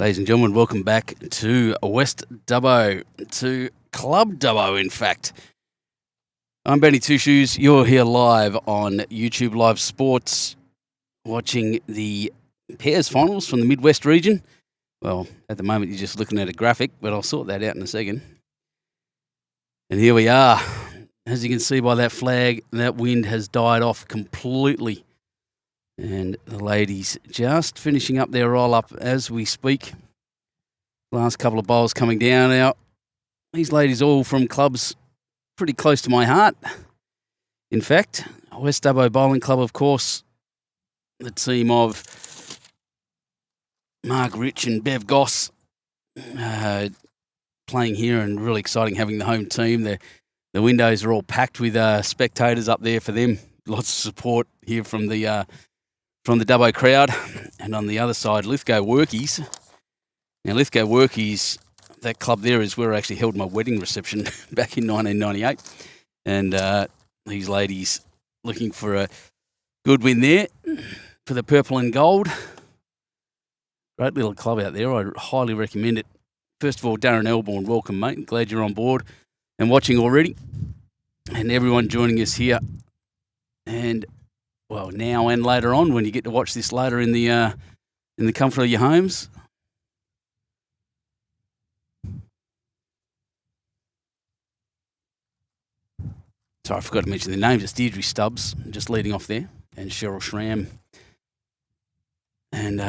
Ladies and gentlemen, welcome back to West Dubbo, to Club Dubbo, in fact. I'm Benny Two Shoes. You're here live on YouTube Live Sports, watching the pairs finals from the Midwest region. Well, at the moment, you're just looking at a graphic, but I'll sort that out in a second. And here we are. As you can see by that flag, that wind has died off completely. And the ladies just finishing up their roll-up as we speak. Last couple of bowls coming down now. These ladies all from clubs pretty close to my heart. In fact, West Dubbo Bowling Club, of course, the team of Mark Rich and Bev Goss playing here, and really exciting having the home team. The windows are all packed with spectators up there for them. Lots of support here from the Dubbo crowd. And on the other side, Lithgow Workies. Now, Lithgow Workies, that club there is where I actually held my wedding reception back in 1998. And these ladies looking for a good win there for the purple and gold. Great little club out there. I highly recommend it. First of all, Darren Elborn, welcome, mate. Glad you're on board and watching already. And everyone joining us here. And, well, now and later on, when you get to watch this later in the comfort of your homes. Sorry, I forgot to mention the names. It's Deirdre Stubbs, just leading off there, and Cheryl Schramm. And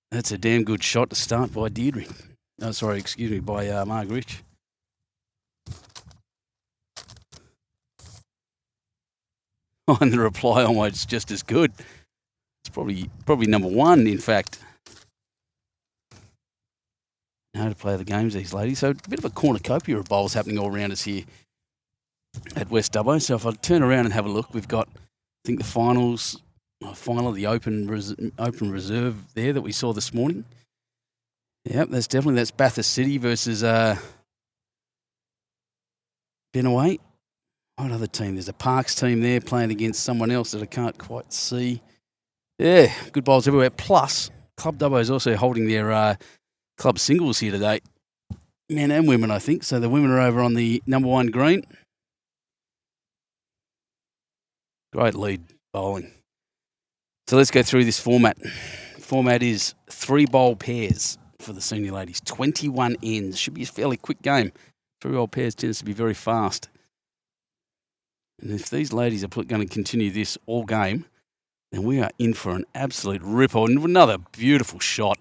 that's a damn good shot to start by Deirdre. Oh, sorry, excuse me, by Mark Rich. Oh, and the reply almost just as good. It's probably number one, in fact. How to play the games, these ladies. So a bit of a cornucopia of bowls happening all around us here at West Dubbo. So if I turn around and have a look, we've got, I think, the final of the open reserve there that we saw this morning. Yep, that's Bathurst City versus Benaway. What other team? There's a Parks team there playing against someone else that I can't quite see. Yeah, good bowls everywhere. Plus, Club Dubbo is also holding their club singles here today. Men and women, I think. So the women are over on the number one green. Great lead bowling. So let's go through this format. Format is 3 bowl pairs for the senior ladies. 21 ends. Should be a fairly quick game. 3 bowl pairs tends to be very fast. And if these ladies are going to continue this all game, then we are in for an absolute ripper. Another beautiful shot.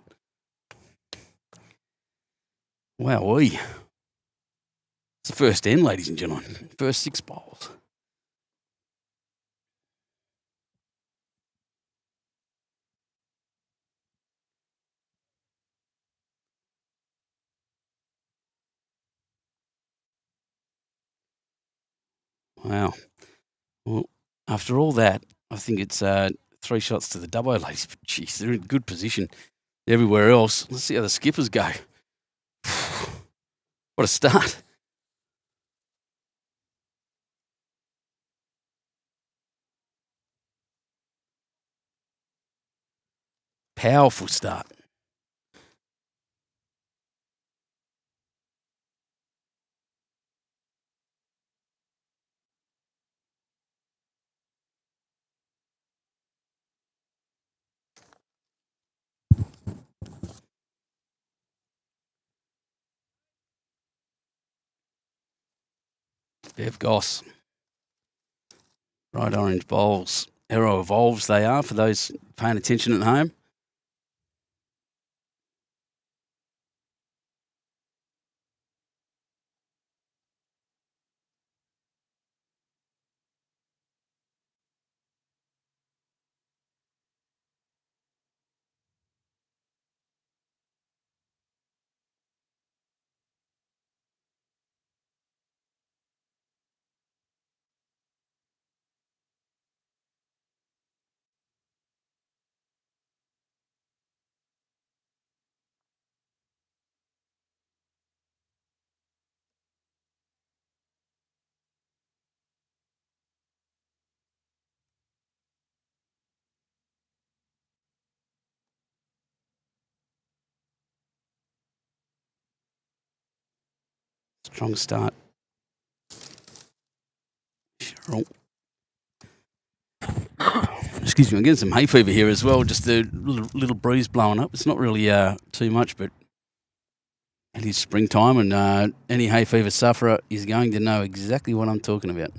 Wowee. It's the first end, ladies and gentlemen. First 6 bowls. Wow. Well, after all that, I think it's 3 shots to the Dubbo ladies. But geez, they're in good position everywhere else. Let's see how the skippers go. What a start. Powerful start. Bev Goss. Bright orange bowls. Aero Evolves they are for those paying attention at home. Strong start. Cheryl. Excuse me, I'm getting some hay fever here as well. Just a little breeze blowing up. It's not really too much, but it is springtime, and any hay fever sufferer is going to know exactly what I'm talking about.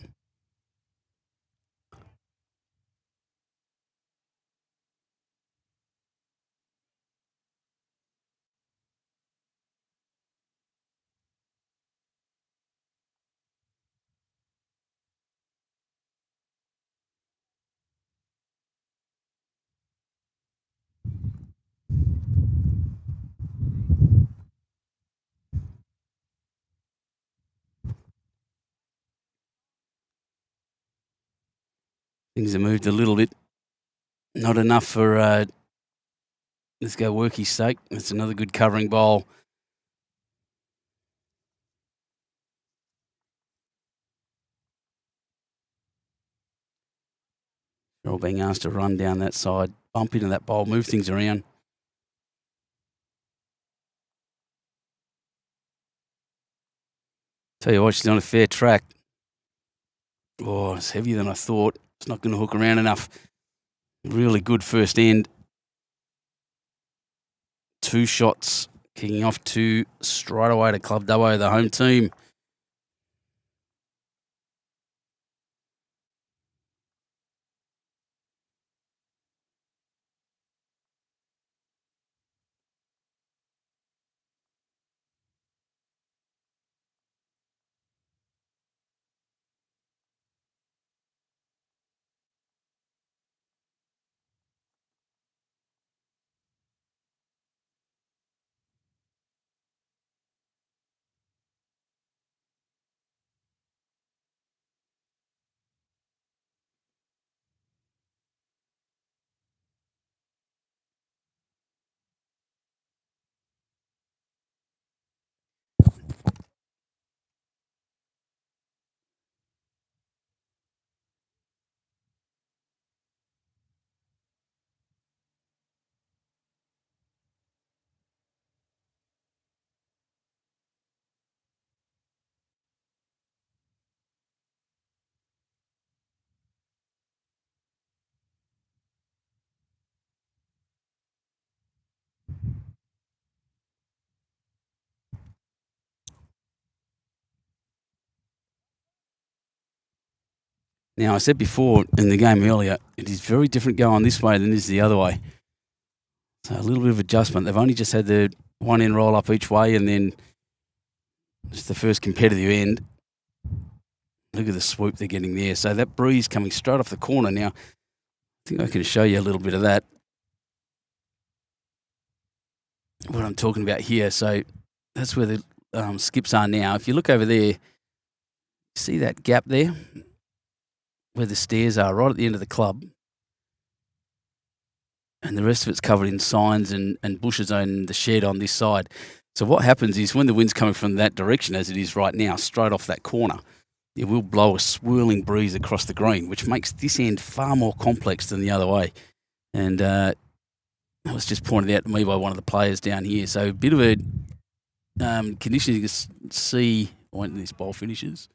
Things have moved a little bit. Not enough for Let's Go Worky's sake. That's another good covering bowl. They're all being asked to run down that side, bump into that bowl, move things around. Tell you what, she's on a fair track. Oh, it's heavier than I thought. It's not going to hook around enough. Really good first end. 2 shots, kicking off 2 straight away to Club Dubbo, the home team. Now, I said before in the game earlier, it is very different going this way than it is the other way. So a little bit of adjustment. They've only just had the one end roll up each way, and then just the first competitive end. Look at the swoop they're getting there. So that breeze coming straight off the corner. Now, I think I can show you a little bit of that. What I'm talking about here. So that's where the skips are now. If you look over there, see that gap there? Where the stairs are, right at the end of the club. And the rest of it's covered in signs and bushes and the shed on this side. So what happens is when the wind's coming from that direction, as it is right now, straight off that corner, it will blow a swirling breeze across the green, which makes this end far more complex than the other way. And that was just pointed out to me by one of the players down here. So a bit of a condition you can see when this bowl finishes.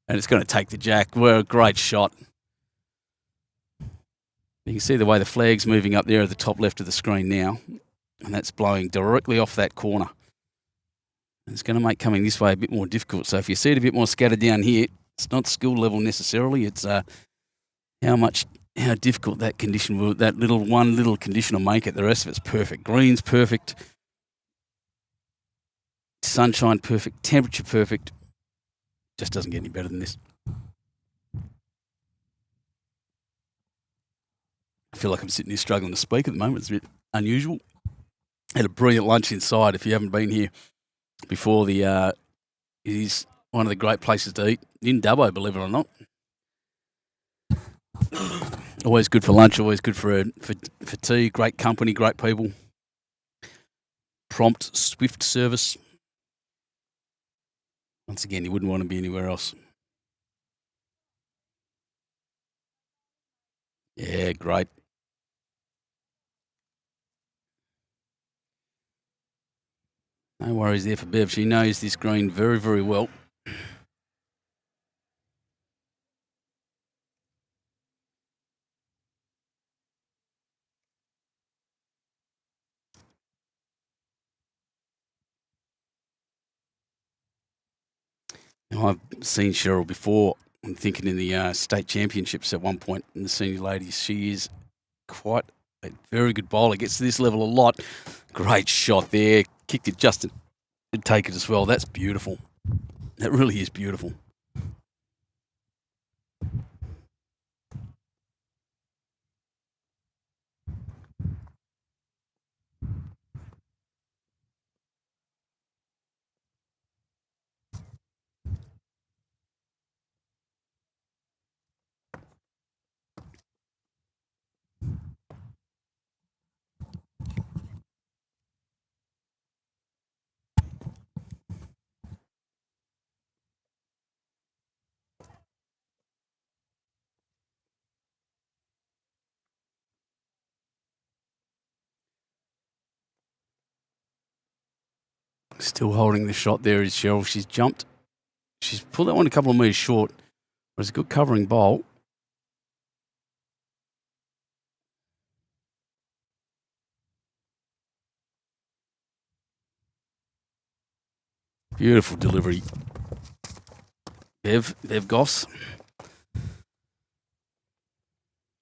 And it's going to take the jack. Well, a great shot. You can see the way the flag's moving up there at the top left of the screen now. And that's blowing directly off that corner. And it's going to make coming this way a bit more difficult. So if you see it a bit more scattered down here, it's not skill level necessarily. It's how difficult that condition will, that one little condition will make it. The rest of it's perfect. Green's perfect. Sunshine perfect. Temperature perfect. Just doesn't get any better than this. I feel like I'm sitting here struggling to speak at the moment. It's a bit unusual. Had a brilliant lunch inside. If you haven't been here before, it is one of the great places to eat in Dubbo, believe it or not. Always good for lunch. Always good for tea. Great company. Great people. Prompt, swift service. Once again, you wouldn't want to be anywhere else. Yeah, great. No worries there for Bev. She knows this green very, very well. I've seen Cheryl before. I'm thinking in the state championships at one point in the senior ladies. She is quite a very good bowler. Gets to this level a lot. Great shot there. Kicked it just to take it as well. That's beautiful. That really is beautiful. Still holding the shot there is Cheryl. She's jumped. She's pulled that one a couple of metres short. But it's a good covering bowl. Beautiful delivery. Bev Goss.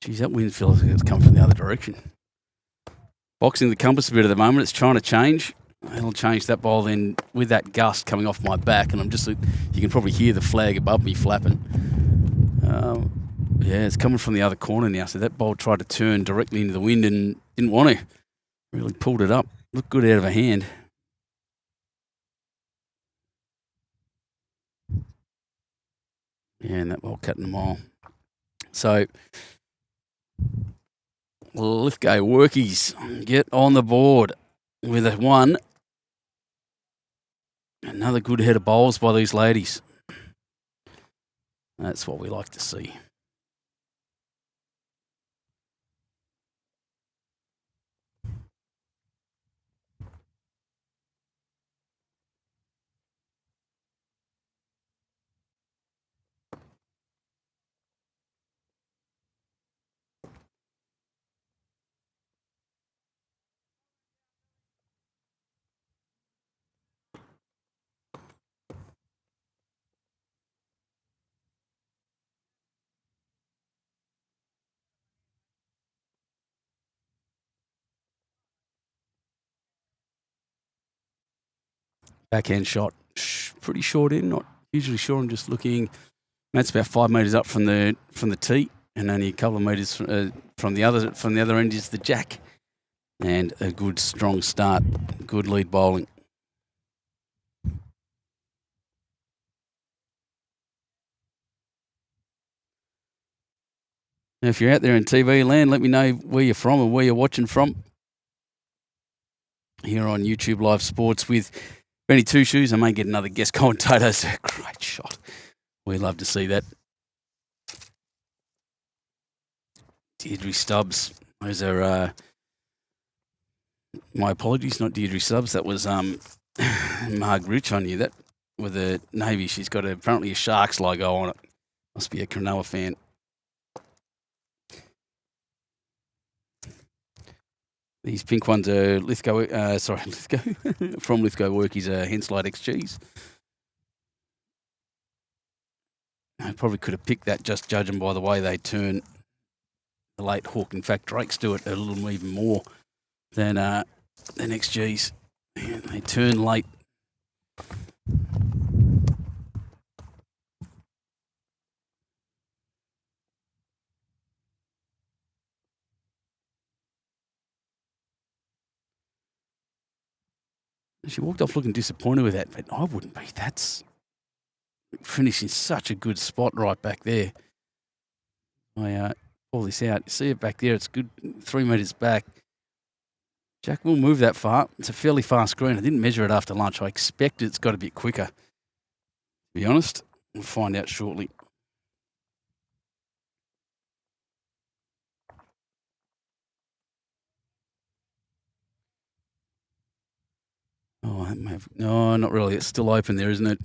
Geez, that wind feels like it's come from the other direction. Boxing the compass a bit at the moment. It's trying to change. It'll change that bowl then with that gust coming off my back. And you can probably hear the flag above me flapping. Yeah, it's coming from the other corner now. So that bowl tried to turn directly into the wind and didn't want to. Really pulled it up. Looked good out of her hand. Yeah, and that ball cutting the mile. So, Lithgow Workies get on the board with a 1. Another good head of bowls by these ladies. That's what we like to see. Backhand shot, pretty short in, not hugely short. I'm just looking. That's about 5 metres up from the tee, and only a couple of metres from the other end is the jack. And a good strong start, good lead bowling. Now, if you're out there in TV land, let me know where you're from and where you're watching from. Here on YouTube Live Sports with Benny Two Shoes. I may get another guest commentator. It's a great shot. We love to see that. Deirdre Stubbs. Those are my apologies, not Deirdre Stubbs. That was Marg Rich on you. That with the Navy. She's got apparently a Sharks logo on it. Must be a Cronulla fan. These pink ones are Lithgow from Lithgow Workies, Henslide XGs. I probably could have picked that just judging by the way they turn the late Hawk. In fact, Drakes do it a little even more than XGs. Yeah, they turn late. She walked off looking disappointed with that, but I wouldn't be. That's finishing such a good spot right back there. I pull this out. See it back there. It's good 3 metres back. Jack will move that far. It's a fairly fast green. I didn't measure it after lunch. I expect it's got a bit quicker. To be honest, we'll find out shortly. Oh, no, not really. It's still open there, isn't it?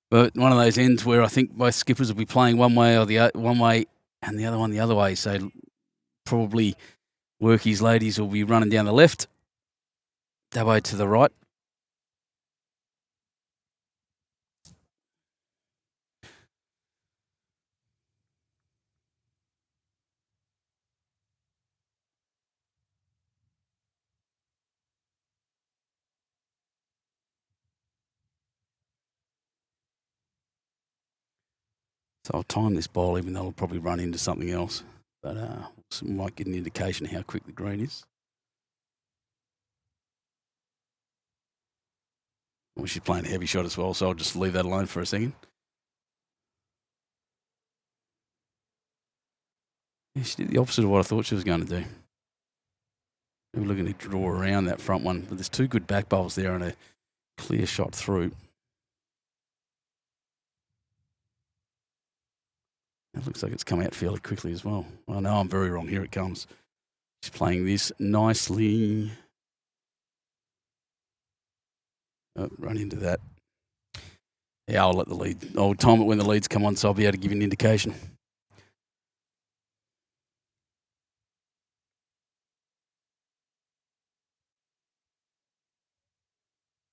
But one of those ends where I think both skippers will be playing one way and the other one the other way. So probably Workies ladies will be running down the left, Dubbo to the right. So I'll time this bowl, even though it'll probably run into something else. But so might get an indication of how quick the green is. Well, she's playing a heavy shot as well, so I'll just leave that alone for a second. Yeah, she did the opposite of what I thought she was going to do. We were looking to draw around that front one, but there's two good back bowls there and a clear shot through. It looks like it's come out fairly quickly as well. I know I'm very wrong. Here it comes. She's playing this nicely. Oh, run into that. Yeah, I'll let the lead. I'll time it when the leads come on, so I'll be able to give you an indication.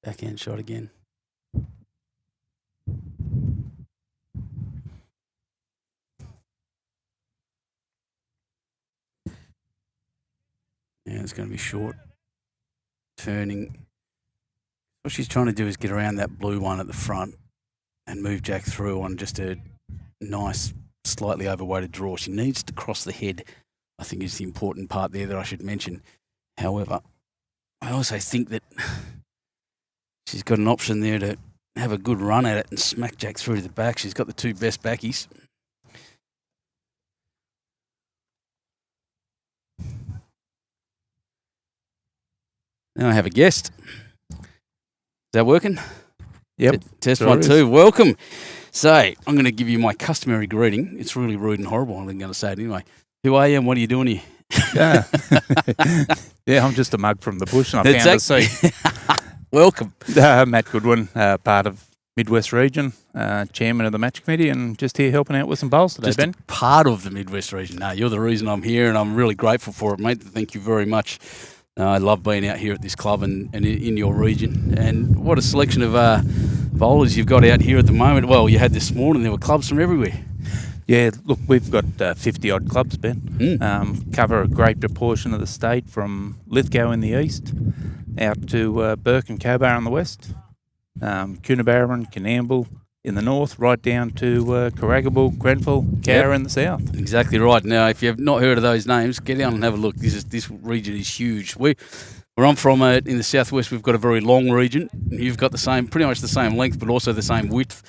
Backhand shot again. Yeah, it's going to be short. Turning. What she's trying to do is get around that blue one at the front and move Jack through on just a nice, slightly overweighted draw. She needs to cross the head, I think, is the important part there that I should mention. However, I also think that she's got an option there to have a good run at it and smack Jack through to the back. She's got the two best backies. Now I have a guest. Is that working? Yep. Test 1, 2. Welcome. So I'm going to give you my customary greeting. It's really rude and horrible. I'm going to say it anyway. Who are you and what are you doing here? Yeah. Yeah, I'm just a mug from the bush and I found a seat. Welcome. Matt Goodwin, part of Midwest Region, chairman of the match committee, and just here helping out with some bowls today, just Ben. Part of the Midwest Region. No, you're the reason I'm here and I'm really grateful for it, mate. Thank you very much. I love being out here at this club and in your region. And what a selection of bowlers you've got out here at the moment. Well, you had this morning, there were clubs from everywhere. Yeah, look, we've got 50-odd clubs, Ben. Cover a great proportion of the state from Lithgow in the east out to Burke and Cobar in the west, Coonabarra, Coonamble in the north, right down to Carragable, Grenfell, Cowra in the south. Exactly right. Now, if you have not heard of those names, get down and have a look. This region is huge. Where I'm from in the southwest, we've got a very long region. You've got pretty much the same length, but also the same width.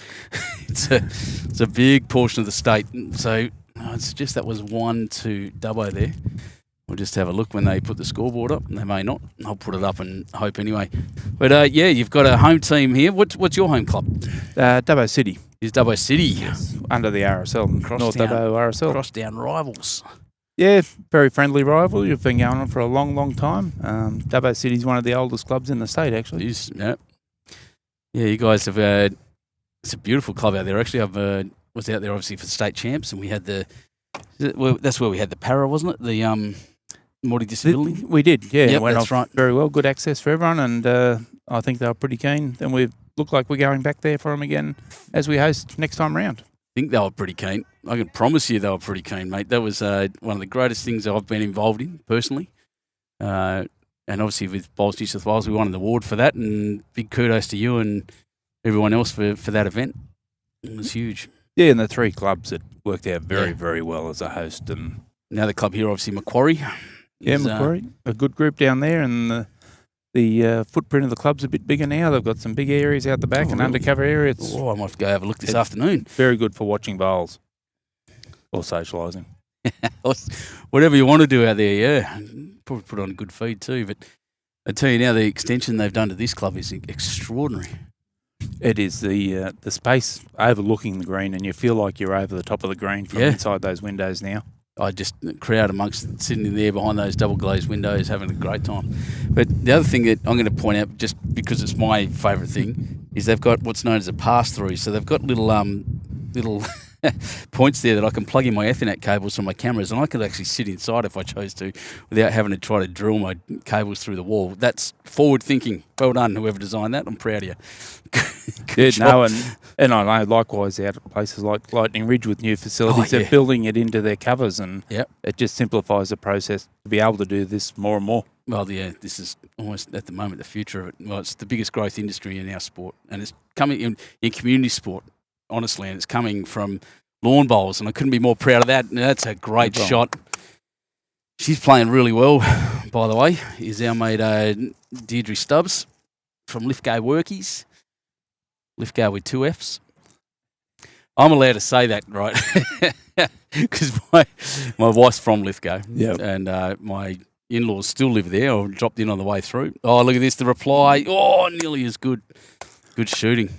It's a big portion of the state. So it's just that was 1-2 Dubbo there. We'll just have a look when they put the scoreboard up. They may not. I'll put it up and hope anyway. But yeah, you've got a home team here. What's your home club? Dubbo City. Is Dubbo City? Yes, under the RSL, North Dubbo RSL. Cross-down rivals. Yeah, very friendly rival. You've been going on for a long, long time. Dubbo City is one of the oldest clubs in the state, actually. It is, yeah. Yeah, you guys have it's a beautiful club out there. Actually, I was out there obviously for the state champs, and we had that's where we had the para, wasn't it? The multi-disability. We did, yeah. Yep, it went that's off right. very well. Good access for everyone, and I think they were pretty keen. Then we look like we're going back there for them again as we host next time round. I think they were pretty keen. I can promise you they were pretty keen, mate. That was one of the greatest things I've been involved in personally. And obviously with Bowls New South Wales, we won an award for that, and big kudos to you and everyone else for that event. It was huge. Yeah, and the three clubs that worked out very, very well as a host. And now the club here, obviously Macquarie. Yeah, Macquarie, a good group down there, and the footprint of the club's a bit bigger now. They've got some big areas out the back and undercover areas. I might have to go have a look this afternoon. Very good for watching bowls or socialising. Whatever you want to do out there, yeah. Probably put on a good feed too. But I tell you now, the extension they've done to this club is extraordinary. It is the space overlooking the green, and you feel like you're over the top of the green from inside those windows now. I just crowd amongst sitting in there behind those double glazed windows, having a great time. But the other thing that I'm going to point out, just because it's my favourite thing, is they've got what's known as a pass-through. So they've got little points there that I can plug in my Ethernet cables from my cameras, and I could actually sit inside if I chose to without having to try to drill my cables through the wall. That's forward thinking. Well done, whoever designed that. I'm proud of you. And I know likewise out at places like Lightning Ridge with new facilities, they're building it into their covers, and it just simplifies the process to be able to do this more and more. Well, yeah, this is almost at the moment the future of it. Well, it's the biggest growth industry in our sport, and it's coming in community sport, honestly, and it's coming from lawn bowls, and I couldn't be more proud of that. And that's a great Good shot. She's playing really well, by the way. Is our mate Deirdre Stubbs from Lithgow Workies. Lithgow with 2 Fs. I'm allowed to say that, right? Because my wife's from Lithgow. Yep. And my in-laws still live there, or dropped in on the way through. Oh, look at this, the reply. Oh, nearly as good. Good shooting.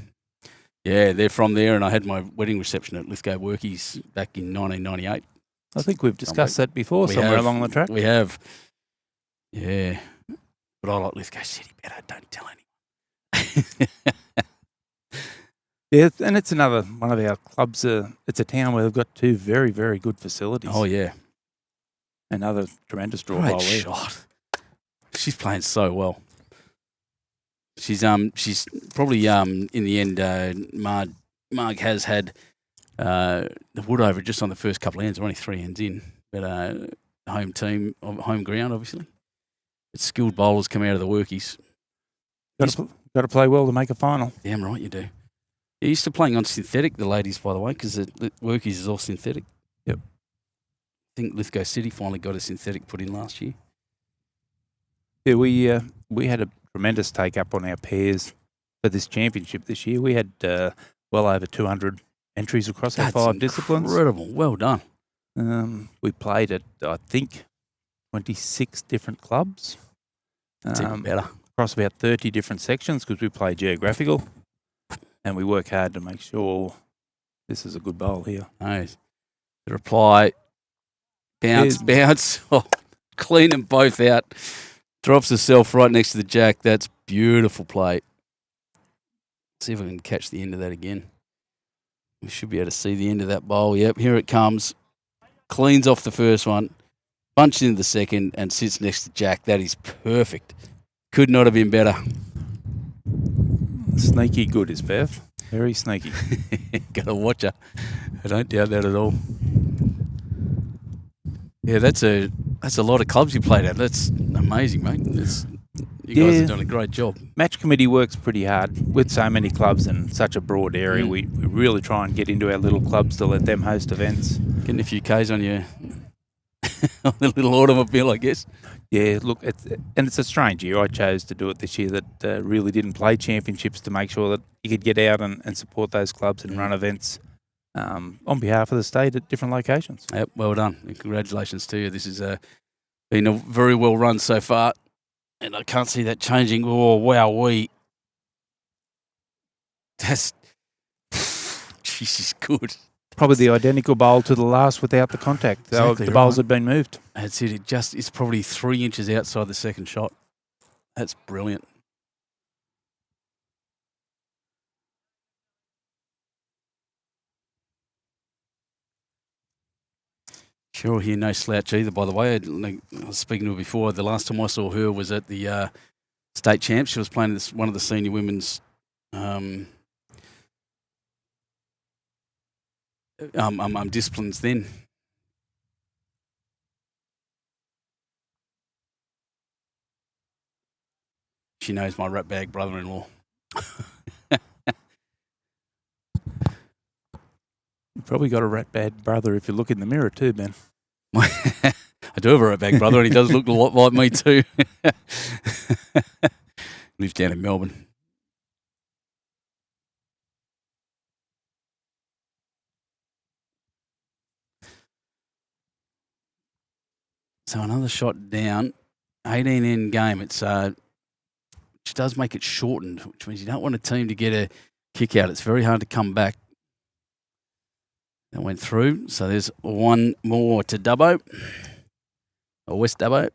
Yeah, they're from there, and I had my wedding reception at Lithgow Workies back in 1998. I think we've discussed that before somewhere along the track. We have. Yeah. But I like Lithgow City better. Don't tell anyone. Yeah, and it's another one of our clubs. It's a town where they've got 2 very, very good facilities. Oh, yeah. Another tremendous draw Great ball there. shot. She's playing so well. She's probably in the end. Marg has had the wood over just on the first couple of ends. We're only 3 ends in, but home ground obviously. But skilled bowlers come out of the Workies. Got to play well to make a final. Damn right you do. You're used to playing on synthetic, the ladies, by the way, because the Workies is all synthetic. Yep. I think Lithgow City finally got a synthetic put in last year. Yeah, we had a tremendous take up on our pairs for this championship this year. We had well over 200 entries across our 5 disciplines. Incredible. Well done. We played at, I think, 26 different clubs. That's even better. Across about 30 different sections because we play geographical. And we work hard to make sure this is a good bowl here. Nice. The reply, bounce. Oh, clean them both out. Drops herself right next to the jack. That's beautiful play. See if I can catch the end of that again. We should be able to see the end of that bowl. Yep, here it comes. Cleans off the first one. Bunches into the second and sits next to jack. That is perfect. Could not have been better. Sneaky good is Bev. Very sneaky. Got to watch her. I don't doubt that at all. Yeah, that's a lot of clubs you played at. That's amazing, mate. You guys have done a great job. Match committee works pretty hard with so many clubs in such a broad area. We really try and get into our little clubs to let them host events. Getting a few Ks on your on the little automobile, I guess. Yeah, look, it's a strange year. I chose to do it this year that really didn't play championships to make sure that you could get out and support those clubs and run events on behalf of the state at different locations. Yep, well done. And congratulations to you. This has been a very well run so far, and I can't see that changing. Oh, wow, that's she's good. Probably the identical bowl to the last without the contact. Exactly the bowls had been moved. That's it. It's probably 3 inches outside the second shot. That's brilliant. Sure, here no slouch either, by the way. I was speaking to her before. The last time I saw her was at the state champs. She was playing one of the senior women's disciplines then. She knows my rat bag brother-in-law. You've probably got a rat bag brother if you look in the mirror too, Ben. I do have a rat bag brother, and he does look a lot like me too. Lives down in Melbourne. So another shot down, 18 end game. It's which does make it shortened, which means you don't want a team to get a kick out. It's very hard to come back. That went through. So there's one more to Dubbo, or West Dubbo.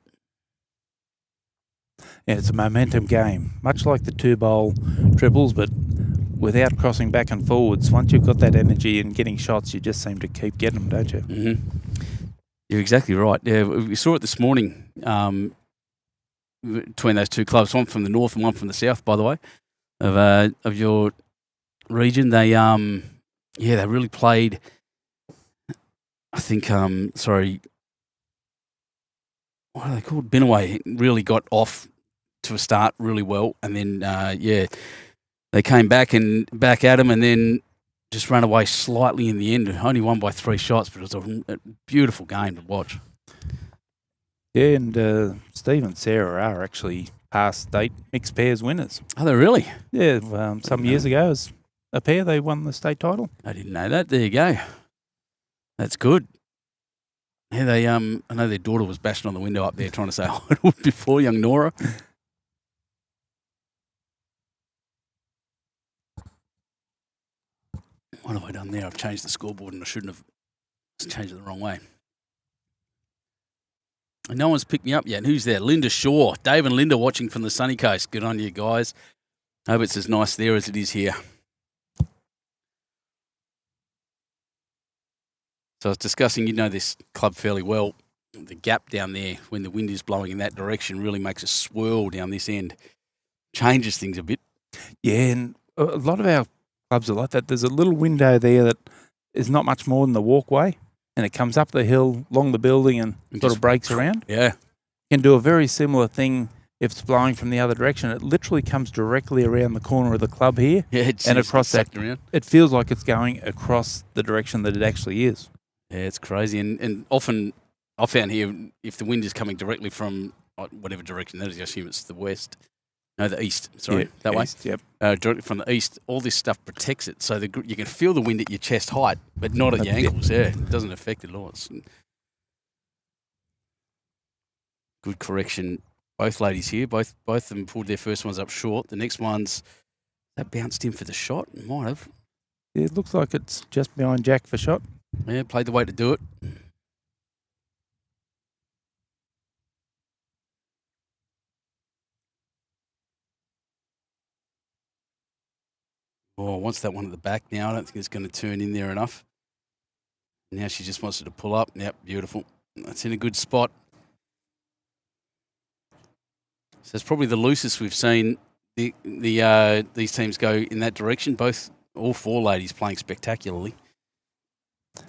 Yeah, it's a momentum game, much like the 2-bowl triples, but without crossing back and forwards. Once you've got that energy and getting shots, you just seem to keep getting them, don't you? Mm-hmm. You're exactly right. Yeah, we saw it this morning between those two clubs, one from the north and one from the south, by the way, of your region. They they really played. I think what are they called? Binaway really got off to a start really well, and then they came back at them, and then just ran away slightly in the end. Only won by 3 shots, but it was a beautiful game to watch. Yeah, and Steve and Sarah are actually past state mixed pairs winners. Are they really? Yeah, some years ago as a pair they won the state title. I didn't know that. There you go. That's good. Yeah, they I know their daughter was bashing on the window up there trying to say hi to her before, young Nora. What have I done there? I've changed the scoreboard and I shouldn't have changed it the wrong way. And no one's picked me up yet. Who's there? Linda Shaw. Dave and Linda watching from the sunny coast. Good on you guys. Hope it's as nice there as it is here. So I was discussing, you know this club fairly well. The gap down there when the wind is blowing in that direction really makes a swirl down this end. Changes things a bit. Yeah, and a lot of our clubs are like that. There's a little window there that is not much more than the walkway, and it comes up the hill, along the building, and sort of breaks around. Yeah. You can do a very similar thing if it's blowing from the other direction. It literally comes directly around the corner of the club here, and across that. Around. It feels like it's going across the direction that it actually is. Yeah, it's crazy. And often I found here, if the wind is coming directly from whatever direction that is, I assume it's the west. No, the east. Sorry, yeah, that east, way. Yep. Directly from the east, all this stuff protects it. So you can feel the wind at your chest height, but not at your ankles. Yeah, it doesn't affect it at all. It's good correction. Both ladies here, both of them pulled their first ones up short. The next one's, that bounced in for the shot. It might have. Yeah, it looks like it's just behind Jack for shot. Yeah, played the way to do it. Oh, wants that one at the back now. I don't think it's going to turn in there enough. Now she just wants it to pull up. Yep, beautiful. That's in a good spot. So it's probably the loosest we've seen these teams go in that direction. All 4 ladies playing spectacularly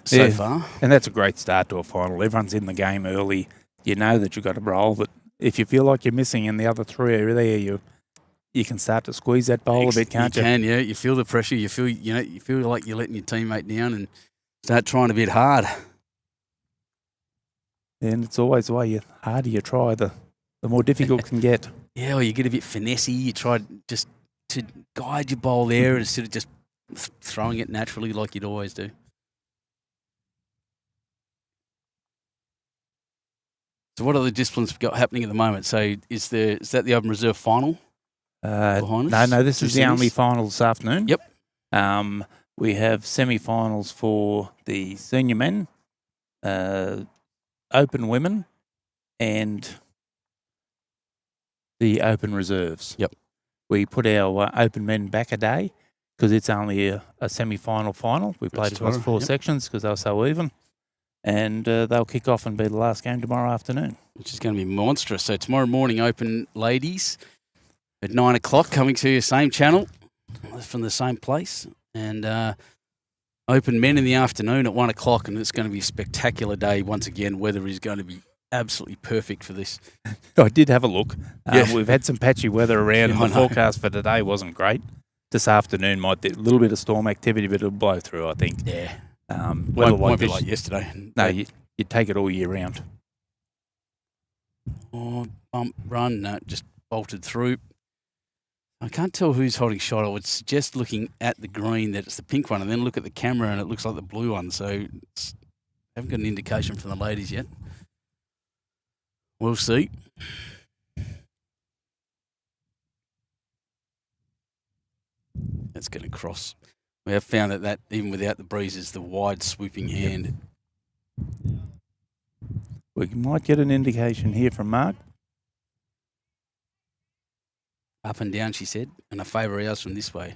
so far. And that's a great start to a final. Everyone's in the game early. You know that you've got to roll, but if you feel like you're missing and the other 3 are there, you can start to squeeze that bowl a bit, can't you? You can, yeah. You feel the pressure. You feel like you're letting your teammate down and start trying a bit hard. And it's always the way. The harder you try, the more difficult it can get. Yeah, or you get a bit finessey. You try just to guide your bowl there instead of just throwing it naturally like you'd always do. So what other disciplines we've got happening at the moment? So is that the Open Reserve final? No, this is the only final this afternoon. Yep. We have semi-finals for the senior men, open women, and the open reserves. Yep. We put our open men back a day because it's only a semi-final final. We played across 4 sections because they were so even. And they'll kick off and be the last game tomorrow afternoon. Which is going to be monstrous. So tomorrow morning, open ladies at 9 o'clock, coming to your same channel from the same place. And open men in the afternoon at 1 o'clock. And it's going to be a spectacular day once again. Weather is going to be absolutely perfect for this. I did have a look. We've had some patchy weather around. The forecast for today wasn't great. This afternoon might be a little bit of storm activity, but it'll blow through, I think. Yeah. Won't be like yesterday. No, you take it all year round. Oh, bump, run, no, just bolted through. I can't tell who's holding shot. I would suggest looking at the green that it's the pink one and then look at the camera and it looks like the blue one. So haven't got an indication from the ladies yet. We'll see. That's going to cross. We have found that even without the breeze is the wide swooping hand. We might get an indication here from Mark. Up and down, she said, and I favour ours from this way.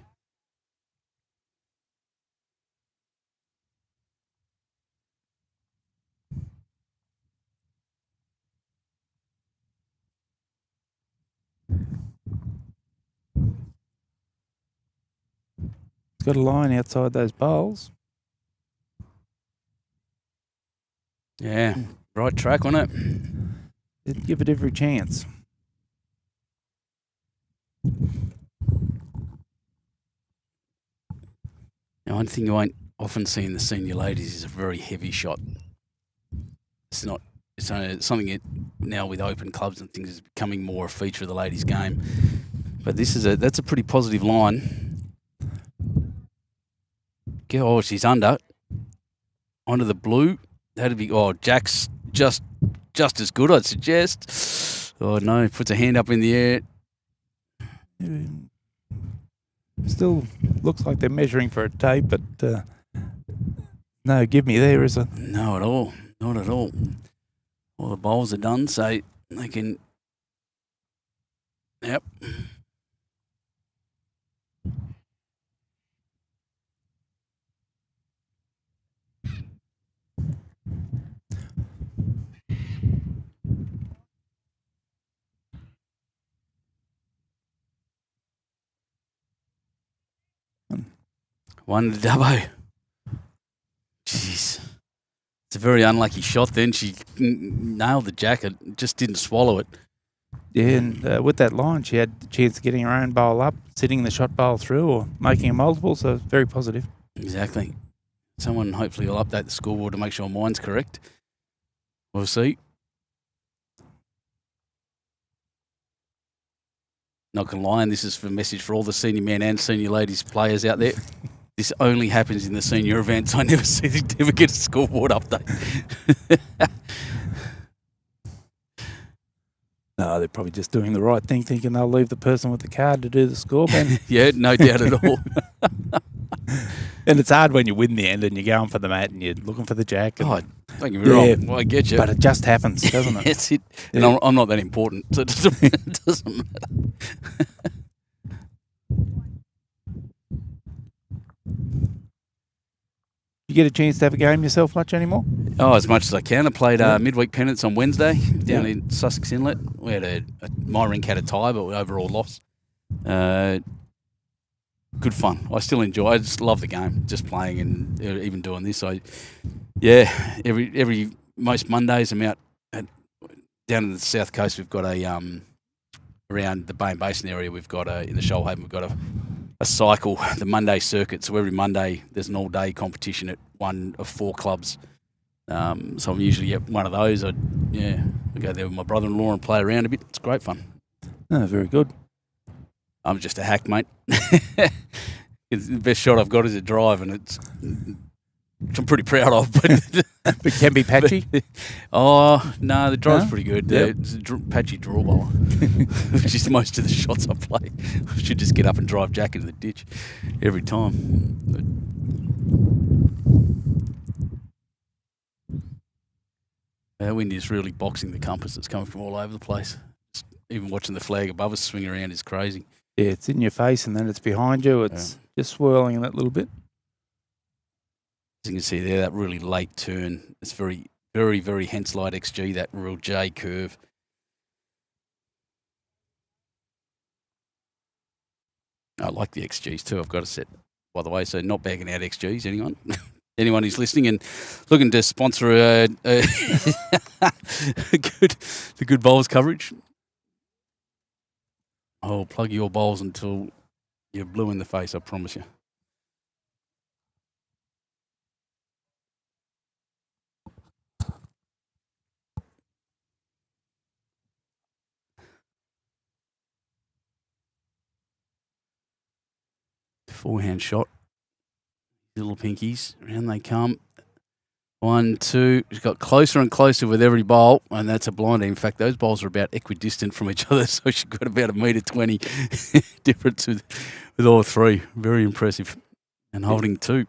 It's got a line outside those bowls. Yeah, right track on it. It'd give it every chance. Now, one thing you won't often see in the senior ladies is a very heavy shot. It's not. It's something that now with open clubs and things is becoming more a feature of the ladies' game. But that's a pretty positive line. Oh, she's under. Onto the blue. That'd be. Oh, Jack's just as good, I'd suggest. Oh no, puts a hand up in the air. Still looks like they're measuring for a tape, but no, give me there, is it? No, at all. Not at all. All the bowls are done, so they can. Yep. One to Dubbo. Jeez. It's a very unlucky shot then. She nailed the jacket, just didn't swallow it. Yeah, and with that line, she had the chance of getting her own bowl up, sitting the shot bowl through, or making a multiple, so very positive. Exactly. Someone hopefully will update the scoreboard to make sure mine's correct. We'll see. Not going to lie, and this is a message for all the senior men and senior ladies players out there. This only happens in the senior events. I never get a scoreboard update. No, they're probably just doing the right thing, thinking they'll leave the person with the card to do the score, Ben. Yeah, no doubt at all. And it's hard when you win the end and you're going for the mat and you're looking for the jack. And, don't get me wrong. Well, I get you. But it just happens, doesn't it? That's it. And I'm not that important, so it doesn't matter. You get a chance to have a game yourself much anymore? Oh, as much as I can. I played midweek pennants on Wednesday down in Sussex Inlet. We had my rink had a tie, but we overall lost. Good fun. I still enjoy. I just love the game, just playing and even doing this. Most Mondays I'm out down in the south coast. We've got around the Bay and Basin area. We've got in the Shoalhaven. We've got a cycle, the Monday circuit. So every Monday there's an all-day competition at one of 4 clubs. So I'm usually at one of those. I go there with my brother-in-law and play around a bit. It's great fun. Oh, very good. I'm just a hack, mate. The best shot I've got is a drive, and which I'm pretty proud of. But it can be patchy? No, the drive's pretty good. Yep. It's a patchy draw bowler, which is most of the shots I play. I should just get up and drive Jack into the ditch every time. Our wind is really boxing the compass. It's coming from all over the place. Even watching the flag above us swing around is crazy. Yeah, it's in your face and then it's behind you. It's just swirling that little bit. As you can see there, that really late turn. It's very, very, very Henslide XG, that real J curve. I like the XGs too, I've got to set, by the way, so not bagging out XGs, anyone? Anyone who's listening and looking to sponsor the good bowls coverage, I'll plug your bowls until you're blue in the face, I promise you. Forehand shot. Little pinkies, around they come. 1, 2. It's got closer and closer with every bowl, and that's a blinder. In fact, those bowls are about equidistant from each other, so she's got about 1.20 metre difference with all 3. Very impressive. And holding 2.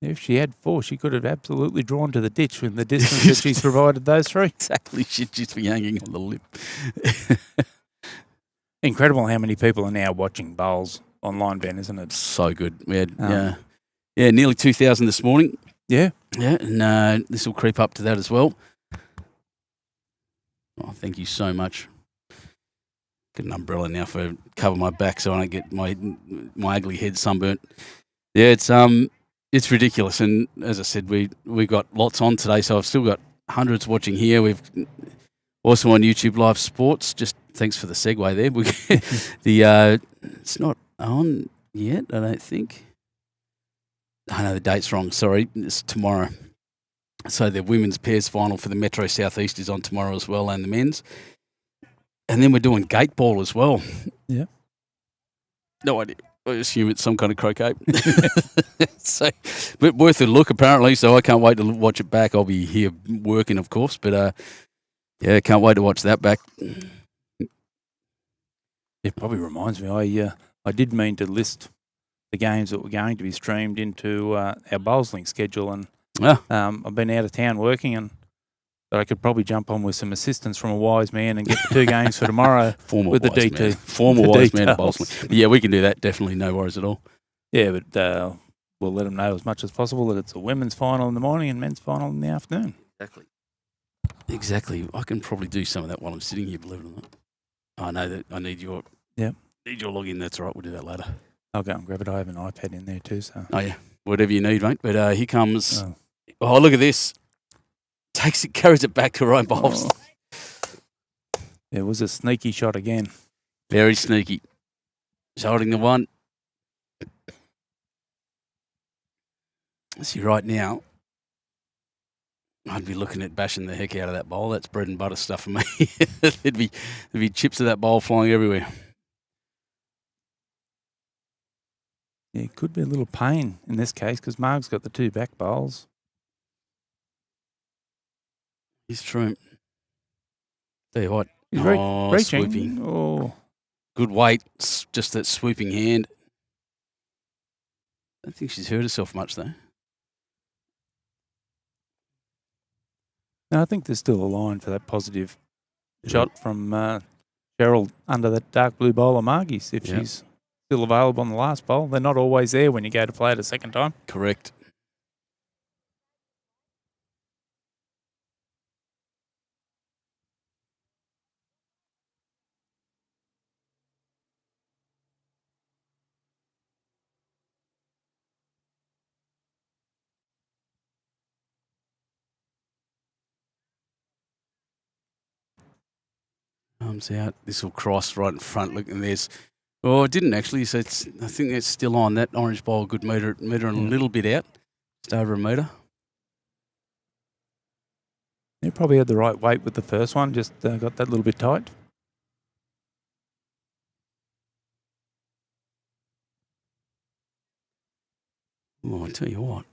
If she had 4, she could have absolutely drawn to the ditch with the distance that she's provided those 3. Exactly. She'd just be hanging on the lip. Incredible how many people are now watching bowls online, Ben, isn't it? So good. We had nearly 2,000 this morning. Yeah. Yeah, and this will creep up to that as well. Oh, thank you so much. Get an umbrella now for cover my back so I don't get my ugly head sunburnt. Yeah, it's ridiculous. And as I said, we got lots on today, so I've still got hundreds watching here. We've also on YouTube Live Sports. Just thanks for the segue there. It's not on yet, I don't think. I know the date's wrong. Sorry, it's tomorrow. So the women's pairs final for the Metro Southeast is on tomorrow as well, and the men's. And then we're doing gate ball as well. Yeah. No idea. I assume it's some kind of croquet. So, but worth a look apparently. So I can't wait to watch it back. I'll be here working, of course, but yeah, can't wait to watch that back. It probably reminds me. I did mean to list the games that were going to be streamed into our Bowlslink schedule, and I've been out of town working, but I could probably jump on with some assistance from a wise man and get the 2 games for tomorrow with the DT. Man. Former wise man at Bowlslink. Yeah, we can do that. Definitely, no worries at all. Yeah, but we'll let them know as much as possible that it's a women's final in the morning and men's final in the afternoon. Exactly. I can probably do some of that while I'm sitting here, believe it or not. I know that I need your login. That's all right. We'll do that later. I'll go and grab it. I have an iPad in there too. So. Oh, yeah. Whatever you need, mate. But here comes... Oh, look at this. Carries it back to Ryan Bowles. It was a sneaky shot again. Very sneaky. He's holding the one. See, right now, I'd be looking at bashing the heck out of that bowl. That's bread and butter stuff for me. there'd be chips of that bowl flying everywhere. Yeah, it could be a little pain in this case because Marg's got the 2 back bowls. It's true. Tell you what. He's reaching. Swooping. Oh. Good weight. Just that swooping hand. I don't think she's hurt herself much, though. No, I think there's still a line for that positive shot from Cheryl under that dark blue bowl of Margie's if she's still available on the last bowl. They're not always there when you go to play it a second time. Correct. Arms out. This will cross right in front. Look, and there's... Oh, it didn't actually. So I think that's still on. That orange bowl, a good metre and a little bit out. Just over a metre. You probably had the right weight with the first one. Just got that little bit tight. Oh, I tell you what.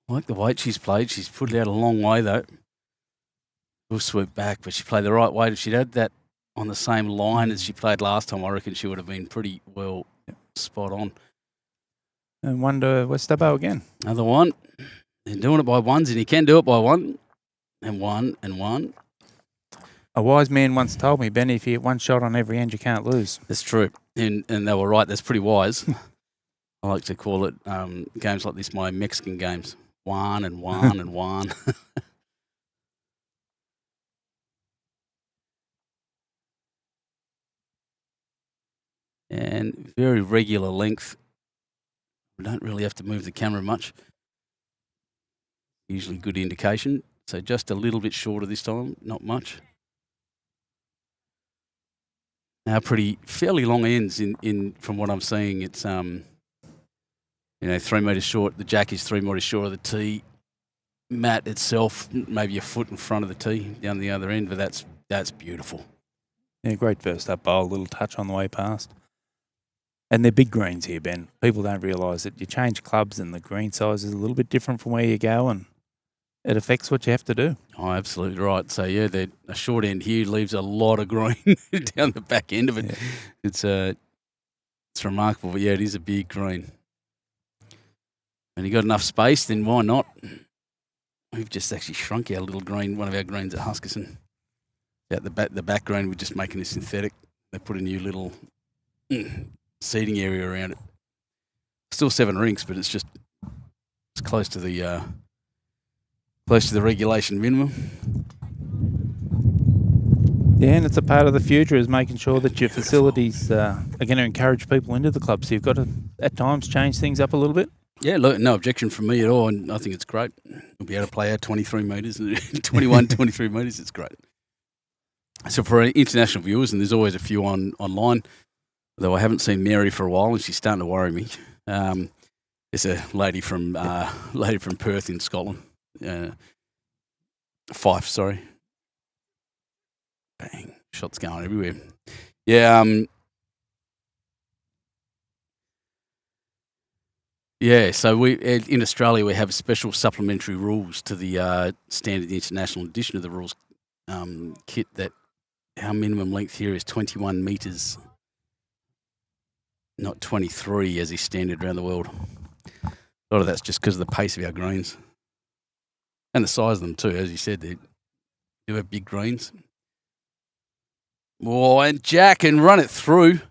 I like the weight she's played. She's put it out a long way, though. We'll swoop back, but she played the right weight. If she'd had that on the same line as she played last time, I reckon she would have been pretty well spot on. And one to West Dubbo again. Another one. They're doing it by ones, and you can do it by one. And one, and one. A wise man once told me, Benny, if you get one shot on every end, you can't lose. That's true. And they were right. That's pretty wise. I like to call it games like this my Mexican games. One and one and one. And very regular length. We don't really have to move the camera much. Usually good indication. So just a little bit shorter this time, not much. Now fairly long ends in from what I'm seeing. It's 3 meters short. The jack is 3 meters short of the tee. Mat itself, maybe a foot in front of the tee down the other end, but that's beautiful. Yeah, great first up bowl, little touch on the way past. And they're big greens here, Ben. People don't realise that you change clubs and the green size is a little bit different from where you go and it affects what you have to do. Oh, absolutely right. So, yeah, a short end here leaves a lot of green down the back end of it. Yeah. It's remarkable, but, yeah, it is a big green. And you got enough space, then why not? We've just actually shrunk our little green, one of our greens at Huskerson. Out the back green, we're just making it synthetic. They put a new little seating area around it. Still 7 rinks, but it's close to the regulation minimum. Yeah, and it's a part of the future is making sure that your facilities are going to encourage people into the club. So you've got to, at times, change things up a little bit. Yeah, look, no objection from me at all, and I think it's great. We'll be able to play out 23 metres, 21, 23 metres. It's great. So for international viewers, and there's always a few online, Though I haven't seen Mary for a while, and she's starting to worry me. It's a lady from Perth in Scotland. Fife, sorry. Bang! Shots going everywhere. Yeah. Yeah, so in Australia we have special supplementary rules to the standard international edition of the rules kit that our minimum length here is 21 metres, not 23 as is standard around the world. A lot of that's just because of the pace of our greens and the size of them too. As you said, they do have big greens. Oh, and Jack and run it through.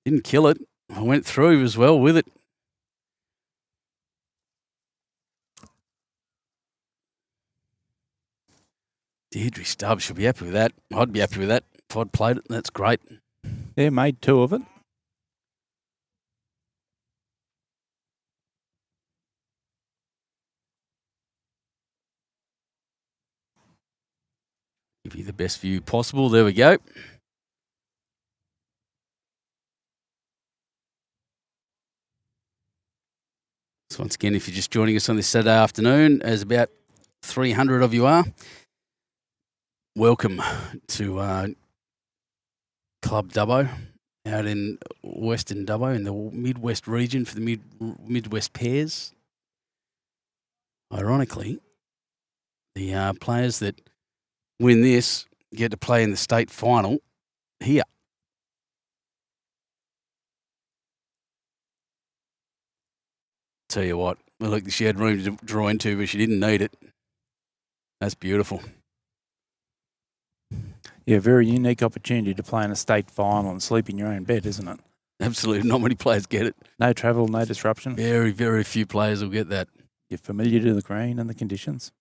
Didn't kill it. I went through as well with it. Deirdre Stubbs should be happy with that. I'd be happy with that if I'd played it. That's great. Yeah, made 2 of it. Give you the best view possible. There we go. So once again, if you're just joining us on this Saturday afternoon, as about 300 of you are, welcome to Club Dubbo out in Western Dubbo in the Midwest region for the Midwest pairs. Ironically, the players that win this get to play in the state final here. Tell you what, look, she had room to draw into, but she didn't need it. That's beautiful. Yeah, very unique opportunity to play in a state final and sleep in your own bed, isn't it? Absolutely. Not many players get it. No travel, no disruption. Very, very few players will get that. You're familiar to the green and the conditions.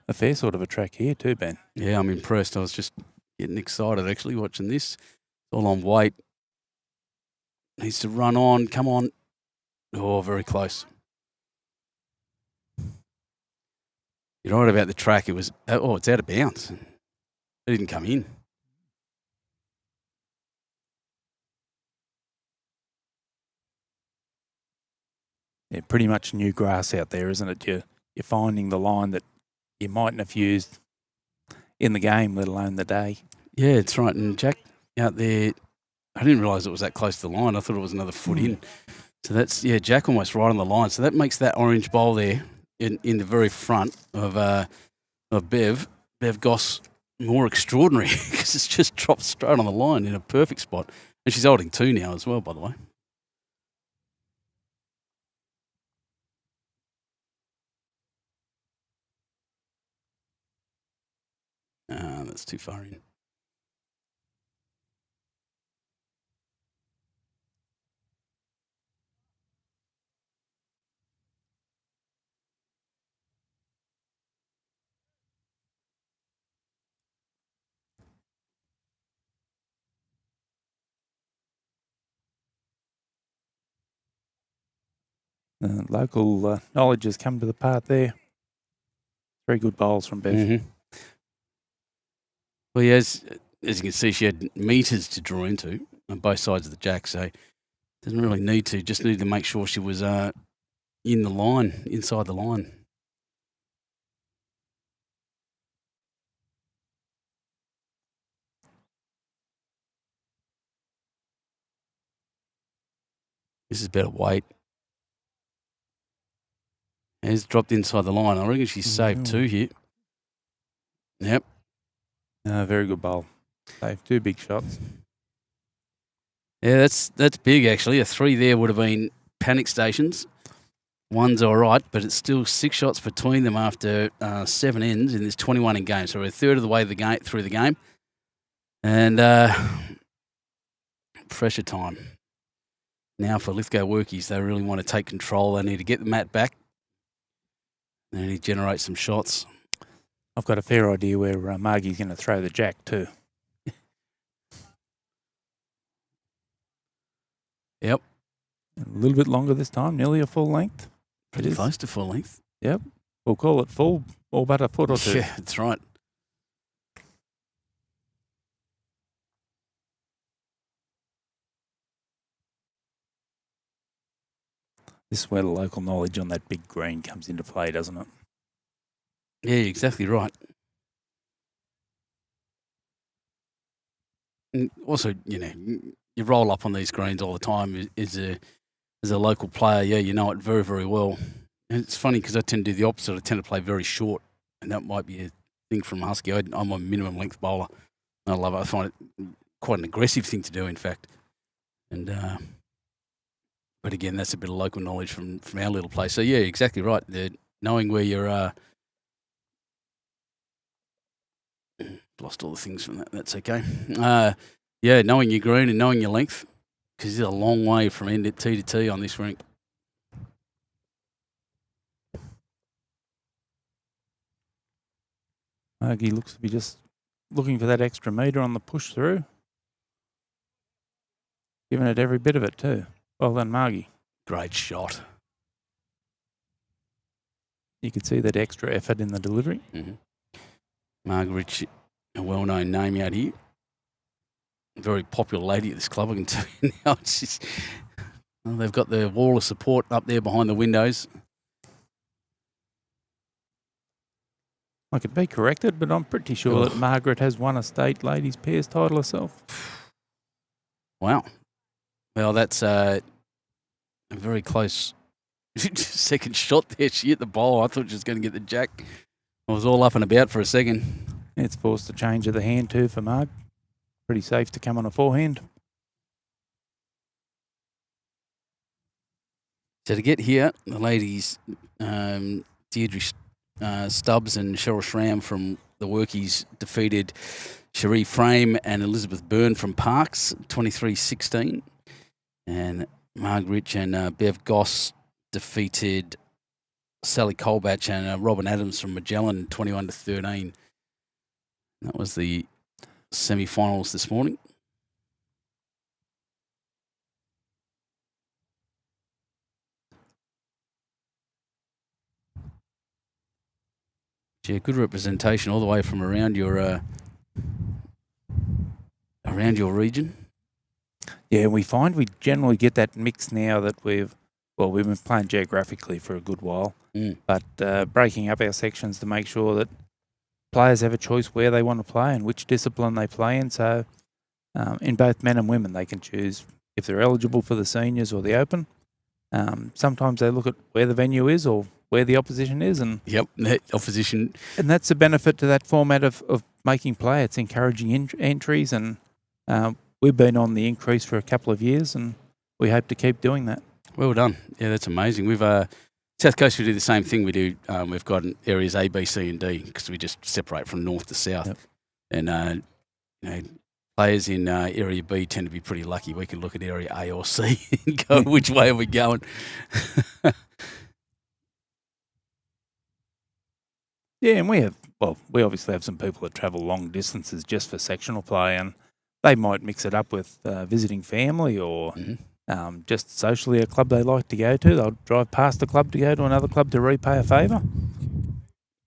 A fair sort of a track here too, Ben. Yeah, I'm impressed. I was just getting excited actually watching this. It's all on weight. Needs to run on. Come on. Oh, very close. You're right about the track. It was, it's out of bounds. It didn't come in. Yeah, pretty much new grass out there, isn't it? You're finding the line that you mightn't have used in the game, let alone the day. Yeah, it's right. And Jack out there, I didn't realise it was that close to the line. I thought it was another foot in. So that's, Jack almost right on the line. So that makes that orange bowl there in the very front of Bev Goss more extraordinary because it's just dropped straight on the line in a perfect spot. And she's holding 2 now as well, by the way. That's too far in. Local knowledge has come to the part there. Very good bowls from Bev. Mm-hmm. Well, yeah, as you can see, she had metres to draw into on both sides of the jack, so doesn't really need to. Just needed to make sure she was in the line, inside the line. This is better weight. It's dropped inside the line. I reckon she's saved 2 here. Yep. Very good bowl. Saved 2 big shots. Yeah, that's big actually. A 3 there would have been panic stations. 1's all right, but it's still 6 shots between them after 7 ends, and there's 21 in game. So we're a third of the way through the game. And pressure time. Now for Lithgow Workies, they really want to take control. They need to get the mat back. They need to generate some shots. I've got a fair idea where Margie's going to throw the jack too. Yep. A little bit longer this time, nearly a full length. Pretty close to full length. Yep. We'll call it full, all but a foot or two. Yeah, that's right. This is where the local knowledge on that big green comes into play, doesn't it? Yeah, exactly right. And also, you roll up on these greens all the time as a local player. Yeah, you know it very, very well. And it's funny because I tend to do the opposite. I tend to play very short, and that might be a thing from Husky. I'm a minimum length bowler. I love it. I find it quite an aggressive thing to do, in fact. And but again, that's a bit of local knowledge from our little place. So yeah, exactly right. Knowing where you're. Lost all the things from that. That's okay. Yeah, knowing your green and knowing your length, because it's a long way from end at tee to tee on this rink. Margie looks to be just looking for that extra metre on the push through. Giving it every bit of it too. Well done, Margie. Great shot. You can see that extra effort in the delivery. Mm-hmm. Margaret, a well-known name out here. Very popular lady at this club, I can tell you now. They've got the wall of support up there behind the windows. I could be corrected, but I'm pretty sure that Margaret has won a state ladies pairs title herself. Wow. Well, that's a very close second shot there. She hit the bowl. I thought she was going to get the jack. I was all up and about for a second. It's forced a change of the hand too for Marg. Pretty safe to come on a forehand. So to get here, the ladies, Deirdre Stubbs and Cheryl Schramm from the Workies defeated Cherie Frame and Elizabeth Byrne from Parks, 23-16. And Marg Rich and Bev Goss defeated Sally Colbatch and Robin Adams from Magellan, 21-13. That was the semi-finals this morning. Yeah, good representation all the way from around your region. Yeah, we find we generally get that mix now that we've been playing geographically for a good while, but breaking up our sections to make sure that players have a choice where they want to play and which discipline they play in. So in both men and women, they can choose if they're eligible for the seniors or the open. Sometimes they look at where the venue is or where the opposition is. And that opposition. And that's a benefit to that format of making play. It's encouraging entries, and we've been on the increase for a couple of years, and we hope to keep doing that. Well done. Yeah, that's amazing. We've South Coast, we do the same thing. We do. We've got areas A, B, C, and D because we just separate from north to south. Yep. And players in area B tend to be pretty lucky. We can look at area A or C and go, which way are we going? Yeah, and we obviously have some people that travel long distances just for sectional play, and they might mix it up with visiting family or just socially a club they like to go to. They'll drive past the club to go to another club to repay a favour.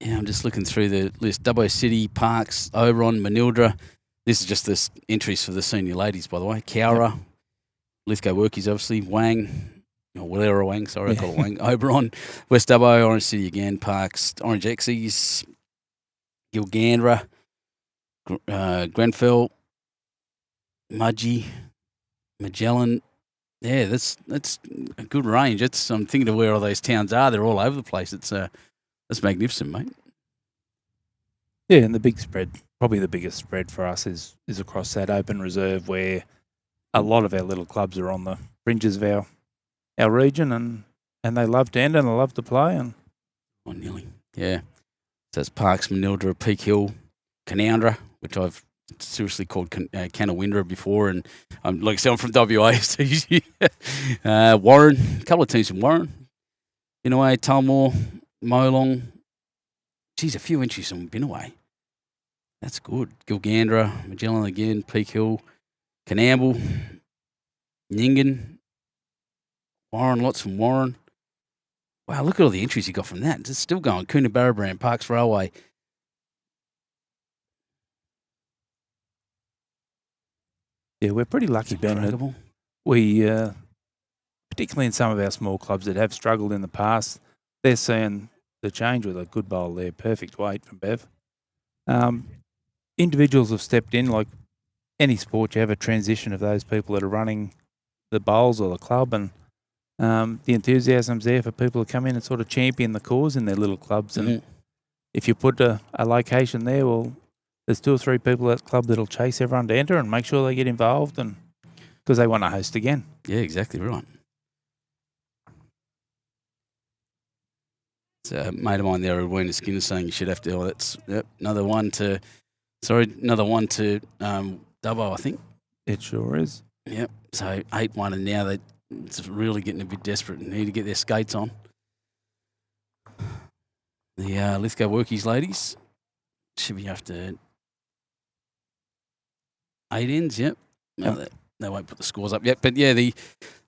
Yeah, I'm just looking through the list. Dubbo City, Parks, Oberon, Manildra. This is just the entries for the senior ladies, by the way. Cowra, Lithgow Workies, obviously, Wang. Willera Wang, sorry, I call it Wang. Oberon, West Dubbo, Orange City again, Parks, Orange Exies, Gilgandra, Grenfell, Mudgee, Magellan. Yeah, that's a good range. I'm thinking of where all those towns are. They're all over the place. That's magnificent, mate. Yeah, and the big spread, probably the biggest spread for us is across that open reserve where a lot of our little clubs are on the fringes of our region, and they love to end and they love to play. And nearly. Yeah. So it's Parks, Manildra, Peak Hill, Canoundra, which I've seriously called Canawindra before, and like I said, I'm from WA, so Warren, a couple of teams from Warren, Binaway, Tullamore, Molong. Geez, a few entries from Binaway. That's good. Gilgandra, Magellan again, Peak Hill, Canamble, Nyngan, Warren, lots from Warren. Wow, look at all the entries you got from that. It's still going. Coonabarabran, Parks Railway. Yeah, we're pretty lucky, Ben, that Incredible. we, particularly in some of our small clubs that have struggled in the past, they're seeing the change with a good bowl there, perfect weight from Bev. Individuals have stepped in, like any sport, you have a transition of those people that are running the bowls or the club, and the enthusiasm's there for people to come in and sort of champion the cause in their little clubs. And if you put a location there, well, there's 2 or 3 people at the club that'll chase everyone to enter and make sure they get involved, and because they want to host again. Yeah, exactly right. So a mate of mine there, Edwina Skinner, saying you should have to. Oh, that's another one to Dubbo, I think. It sure is. Yep. So 8-1, and now it's really getting a bit desperate and need to get their skates on. The Lithgow Workies ladies should be after 8 ends. Yep. No, they won't put the scores up yet, but yeah, the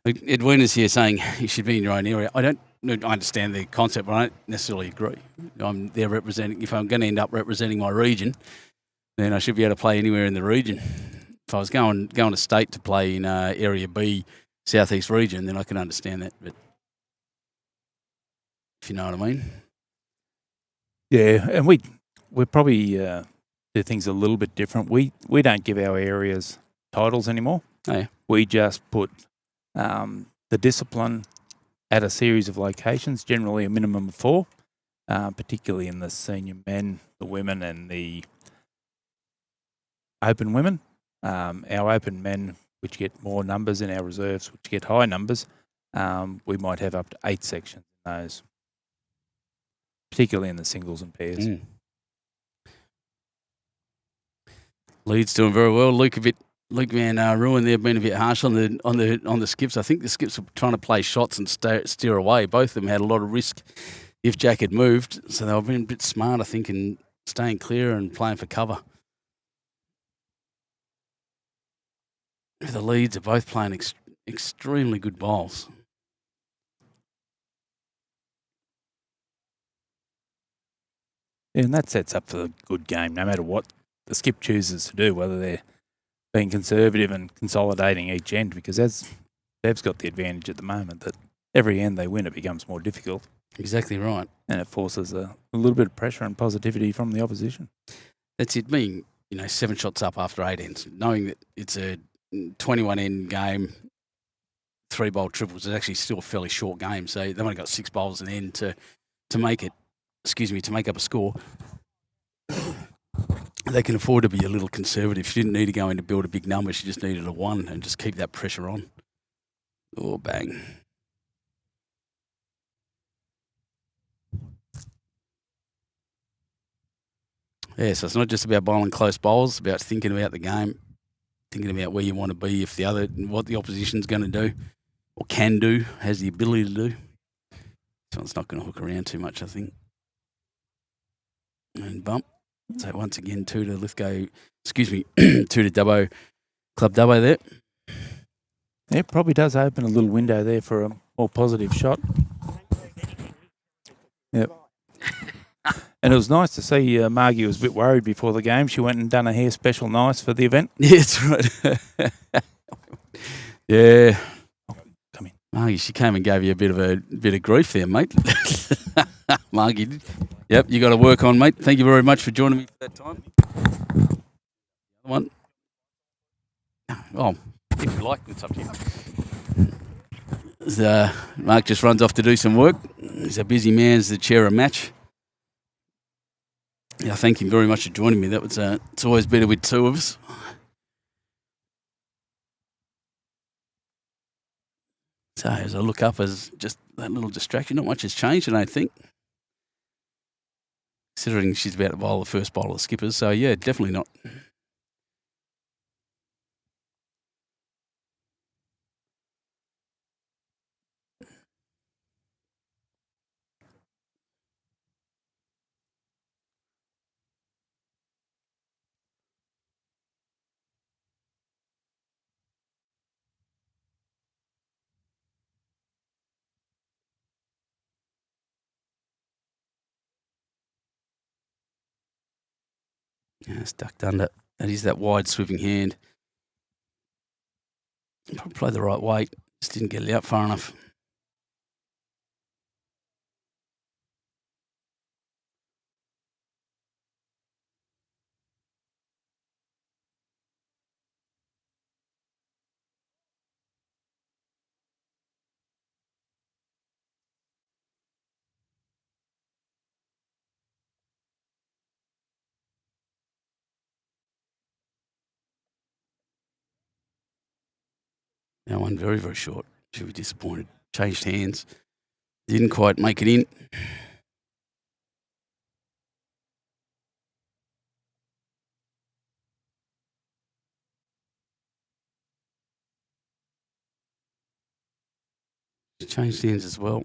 Edwina's here saying you should be in your own area. I understand the concept, but I don't necessarily agree. I'm there representing. If I'm going to end up representing my region, then I should be able to play anywhere in the region. If I was going to state to play in Area B, Southeast region, then I can understand that. But if you know what I mean. Yeah, and we probably do things a little bit different. We don't give our areas titles anymore. Oh, yeah. We just put the discipline at a series of locations, generally a minimum of 4, particularly in the senior men, the women, and the open women. Our open men, which get more numbers, and our reserves, which get high numbers, we might have up to 8 sections in those, particularly in the singles and pairs. Leeds doing very well. Luke Van Ruin there, been a bit harsh on the skips. I think the skips were trying to play shots and steer away. Both of them had a lot of risk if Jack had moved, so they were being a bit smart, I think, in staying clear and playing for cover. The Leeds are both playing extremely good bowls. And that sets up for a good game, no matter what the skip chooses to do, whether they're being conservative and consolidating each end, because as Bev's got the advantage at the moment that every end they win, it becomes more difficult. Exactly right. And it forces a little bit of pressure and positivity from the opposition. That's it, being 7 shots up after 8 ends, knowing that it's a 21 end game, 3 bowl triples is actually still a fairly short game. So they've only got 6 bowls an end to make it. To make up a score. They can afford to be a little conservative. She didn't need to go in to build a big number. She just needed a 1 and just keep that pressure on. Oh, bang. Yeah, so it's not just about bowling close bowls. It's about thinking about the game, thinking about where you want to be, what the opposition's going to do or can do, has the ability to do. So it's not going to hook around too much, I think. And bump. So once again, 2 to Lithgow, 2 to Dubbo, Club Dubbo there. It probably does open a little window there for a more positive shot. Yep. And it was nice to see Margie was a bit worried before the game. She went and done a hair special nice for the event. Yeah, that's right. Yeah. Oh, come in. Margie, she came and gave you a bit of grief there, mate. Margie did. Yep, you got to work on, mate. Thank you very much for joining me for that time. One. Oh, if you like, it's up to you. Mark just runs off to do some work. He's a busy man as the chair of match. Yeah, thank you very much for joining me. That was it's always better with 2 of us. So as I look up, as just that little distraction, not much has changed, I don't think. Considering she's about to bowl the first bowl of the skippers. So, yeah, definitely not. Yeah, it's ducked under. That is that wide sweeping hand. Probably played the right weight. Just didn't get it out far enough. That one very, very short. Should be disappointed. Changed hands. Didn't quite make it in. Changed hands as well.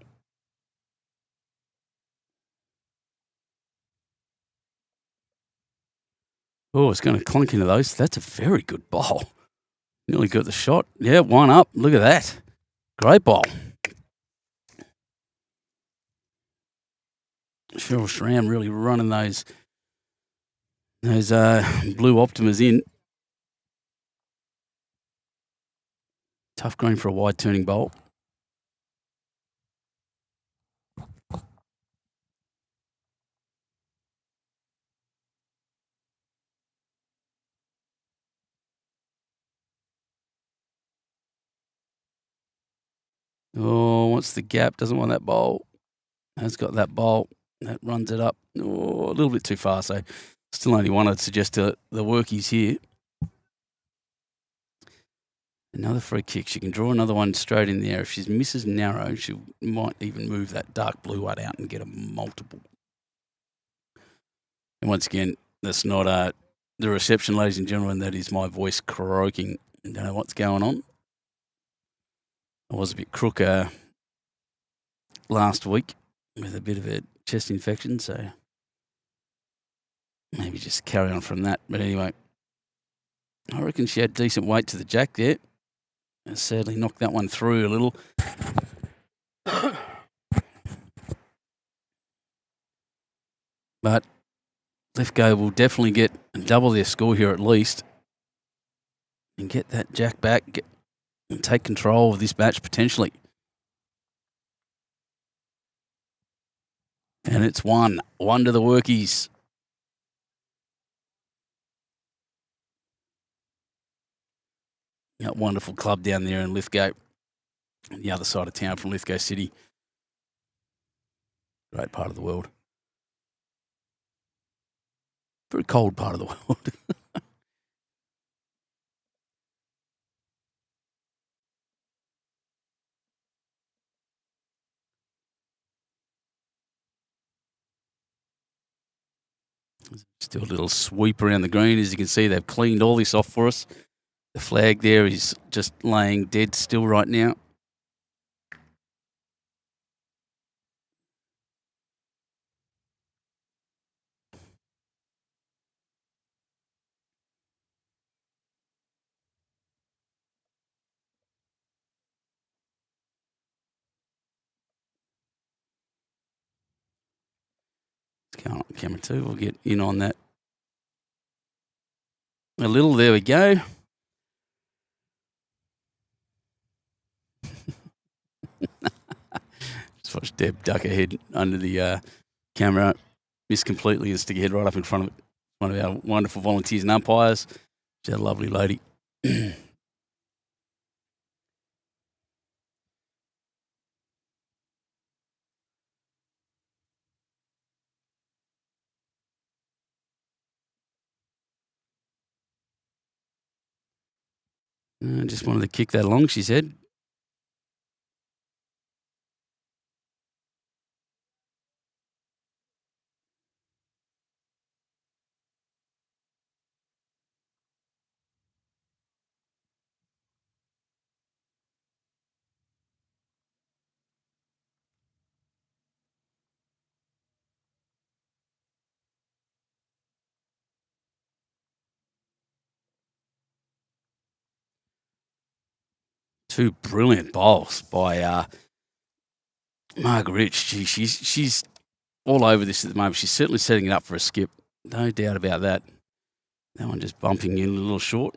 Oh, it's going to clunk into those. That's a very good bowl. Nearly got the shot. Yeah, one up. Look at that. Great bowl. Cheryl Schramm really running those blue Optimas in. Tough green for a wide turning bowl. Oh, wants the gap. Doesn't want that bowl. Has got that bowl. That runs it up. Oh, a little bit too far. So still only one. I'd suggest to the workies here. Another free kick. She can draw another one straight in the air. If she misses narrow, she might even move that dark blue one out and get a multiple. And once again, that's not the reception, ladies and gentlemen. That is my voice croaking. I don't know what's going on. I was a bit crook last week with a bit of a chest infection, so maybe just carry on from that. But anyway, I reckon she had decent weight to the jack there. And sadly knocked that one through a little. But Lithgow will definitely get double their score here at least and get that jack back and take control of this match potentially. And it's one to the workies. That wonderful club down there in Lithgow, the other side of town from Lithgow City. Great part of the world. Very cold part of the world. Still a little sweep around the green. As you can see, they've cleaned all this off for us. The flag there is just laying dead still right now. Let's go on camera 2. We'll get in on that a little. There we go. Just watch Deb duck her head under the camera. Missed completely and stick her head right up in front of it. One of our wonderful volunteers and umpires. She's a lovely lady. Just wanted to kick that along, she said. Two brilliant bowls by Margaret Rich. She's all over this at the moment. She's certainly setting it up for a skip. No doubt about that. That one just bumping in a little short.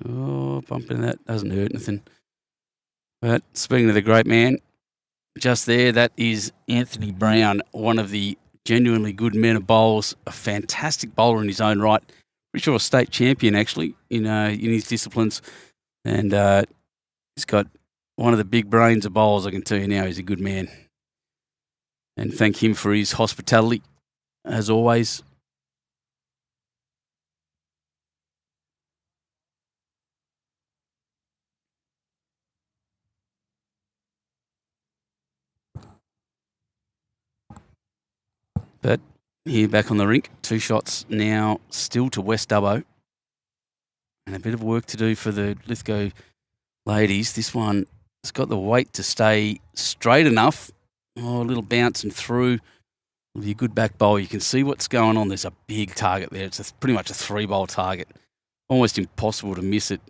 Oh, bumping that doesn't hurt anything. But speaking of the great man, just there, that is Anthony Brown, one of the genuinely good men of bowls, a fantastic bowler in his own right. Pretty sure a state champion, actually, in his disciplines. And he's got one of the big brains of bowls, I can tell you now. He's a good man. And thank him for his hospitality, as always. But here back on the rink, 2 shots now still to West Dubbo. And a bit of work to do for the Lithgow ladies. This one has got the weight to stay straight enough. Oh, a little bouncing through. It'll be a good back bowl. You can see what's going on. There's a big target there. It's pretty much a 3-bowl target. Almost impossible to miss it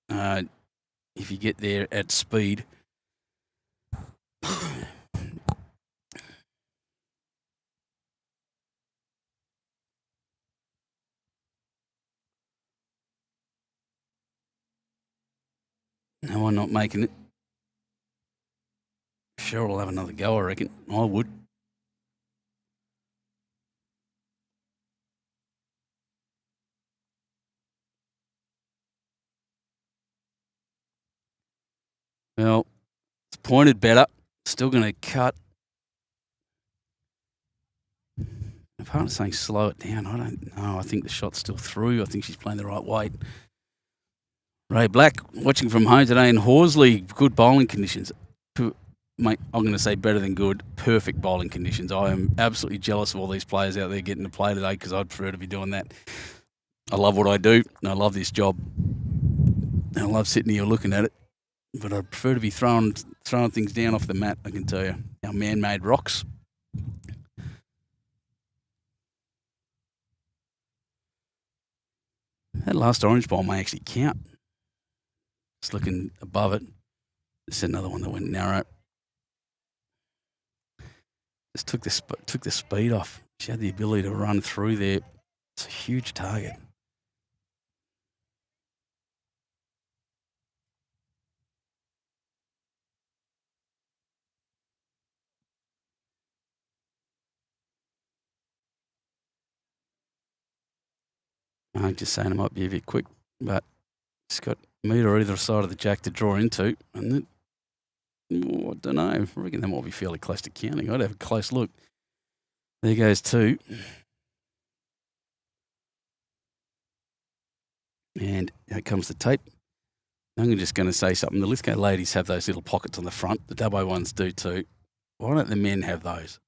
if you get there at speed. No one not making it. Cheryl will have another go, I reckon. I would. Well, it's pointed better. Still going to cut. The partner's saying slow it down. I don't know. I think the shot's still through. I think she's playing the right weight. Ray Black, watching from home today in Horsley. Good bowling conditions. Mate, I'm going to say better than good. Perfect bowling conditions. I am absolutely jealous of all these players out there getting to play today because I'd prefer to be doing that. I love what I do, and I love this job. And I love sitting here looking at it. But I prefer to be throwing things down off the mat, I can tell you. Our man-made rocks. That last orange ball may actually count. Just looking above it. Just another one that went narrow. Just took the speed off. She had the ability to run through there. It's a huge target. I'm just saying it might be a bit quick, but it's got a metre either side of the jack to draw into, and then, I don't know. I reckon that might be fairly close to counting. I'd have a close look. There goes 2. And out comes the tape. I'm just going to say something. The Lithgow ladies have those little pockets on the front. The Dubbo ones do too. Why don't the men have those?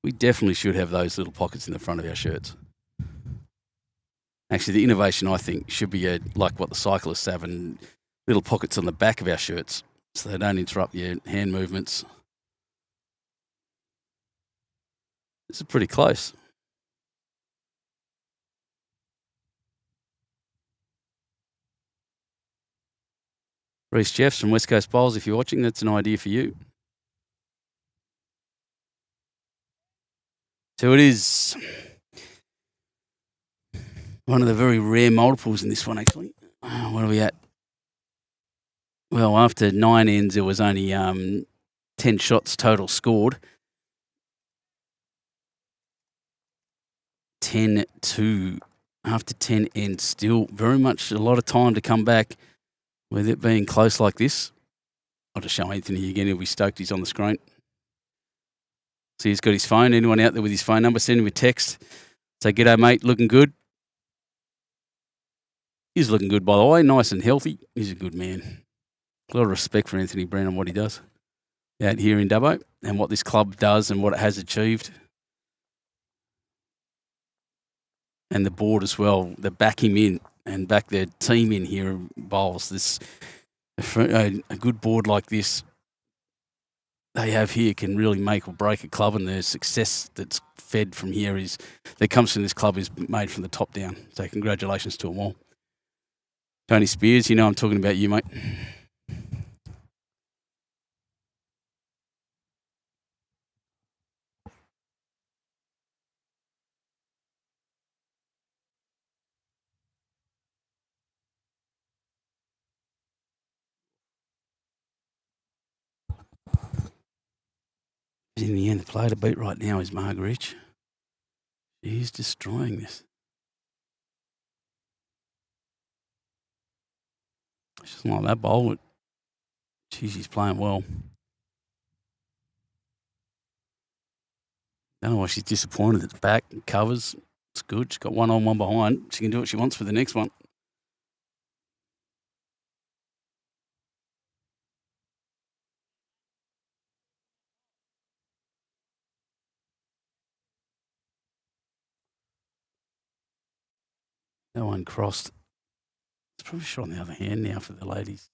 We definitely should have those little pockets in the front of our shirts. Actually, the innovation, I think, should be like what the cyclists have, and little pockets on the back of our shirts so they don't interrupt your hand movements. This is pretty close. Reece Jeffs from West Coast Bowls, if you're watching, that's an idea for you. So it is one of the very rare multiples in this one, actually. What are we at? Well, after 9 ends, there was only 10 shots total scored. 10-2 after 10 ends. Still very much a lot of time to come back with it being close like this. I'll just show Anthony again. He'll be stoked he's on the screen. So he's got his phone. Anyone out there with his phone number, send him a text. Say, g'day, mate. Looking good. He's looking good, by the way. Nice and healthy. He's a good man. A lot of respect for Anthony Brown and what he does out here in Dubbo and what this club does and what it has achieved. And the board as well. They back him in and back their team in here in Bowls. This a good board like this they have here can really make or break a club, and the success that's fed from here that comes from this club is made from the top down. So congratulations to them all. Tony Spears, you know I'm talking about you, mate. In the end, the player to beat right now is Margaret. She's destroying this. She doesn't like that bowl, but she's playing well. Don't know why she's disappointed at the back. Covers. It's good. She's got one on, one behind. She can do what she wants for the next one. That one crossed. It's probably shot on the other hand now for the ladies.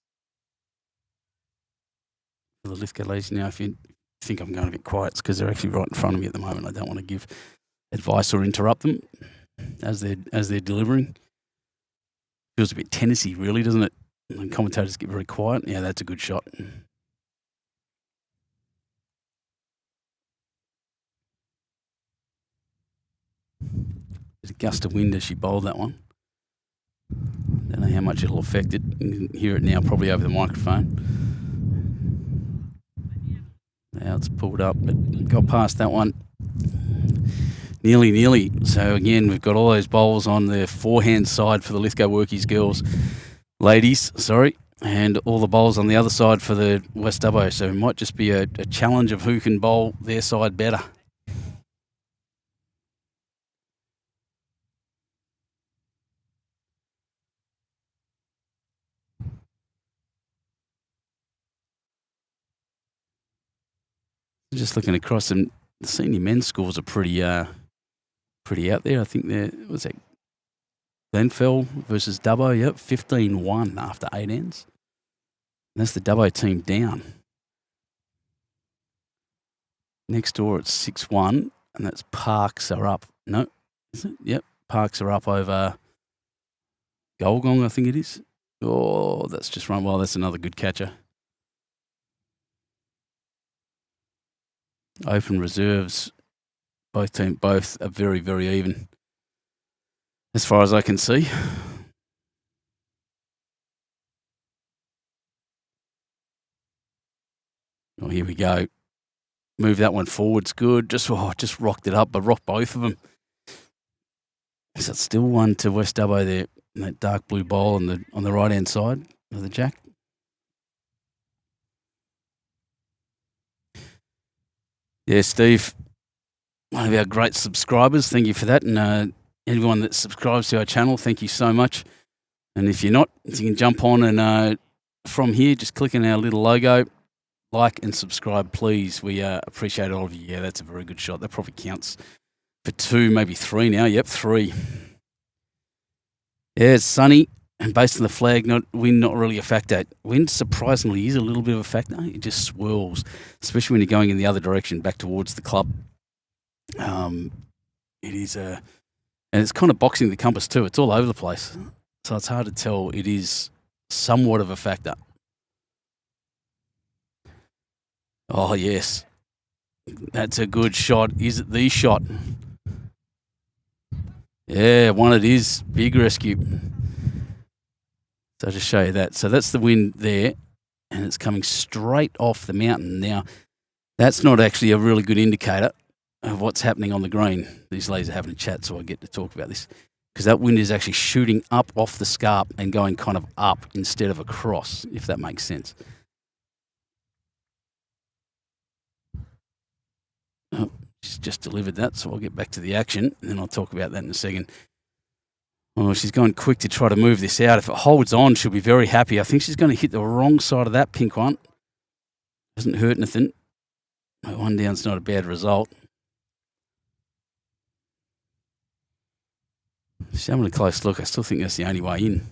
For the Lithgow ladies now, if you think I'm going a bit quiet, it's because they're actually right in front of me at the moment. I don't want to give advice or interrupt them as they're delivering. Feels a bit tennisy, really, doesn't it? And commentators get very quiet. Yeah, that's a good shot. There's a gust of wind as she bowled that one. Don't know how much it'll affect it. You can hear it now, probably over the microphone. Now it's pulled up, but got past that one. Nearly. So again, we've got all those bowls on the forehand side for the Lithgow Workies ladies, and all the bowls on the other side for the West Dubbo. So it might just be a challenge of who can bowl their side better. Just looking across them, the senior men's scores are pretty out there. I think was that Glenfell versus Dubbo? Yep, 15-1 after 8 ends. And that's the Dubbo team down. Next door it's 6-1, and that's Parks are up. No, is it? Yep, Parks are up over Golgong, I think it is. Oh, that's just run well. That's another good catcher. Open reserves, both are very, very even, as far as I can see. Oh, here we go. Move that one forwards, good. Just rocked it up, but rocked both of them. So it's still one to West Dubbo there, in that dark blue bowl on the right hand side of the jack. Yeah, Steve, one of our great subscribers. Thank you for that. And everyone that subscribes to our channel, thank you so much. And if you're not, you can jump on and from here, just click on our little logo, like and subscribe, please. We appreciate all of you. Yeah, that's a very good shot. That probably counts for 2, maybe 3 now. Yep, 3. Yeah, it's sunny. And based on the flag, wind not really a factor. Wind surprisingly is a little bit of a factor. It just swirls, especially when you're going in the other direction, back towards the club. It is and it's kind of boxing the compass too. It's all over the place, so it's hard to tell. It is somewhat of a factor. Oh yes, that's a good shot. Is it the shot? Yeah, one it is. Big rescue. So I'll just show you that. So that's the wind there, and it's coming straight off the mountain. Now, that's not actually a really good indicator of what's happening on the green. These ladies are having a chat, so I get to talk about this. Because that wind is actually shooting up off the scarp and going kind of up instead of across, if that makes sense. Oh, she's just delivered that, so I'll get back to the action, and then I'll talk about that in a second. Oh, she's gone quick to try to move this out. If it holds on, she'll be very happy. I think she's going to hit the wrong side of that pink one. Doesn't hurt anything. 1 down's not a bad result. Just having a close look. I still think that's the only way in.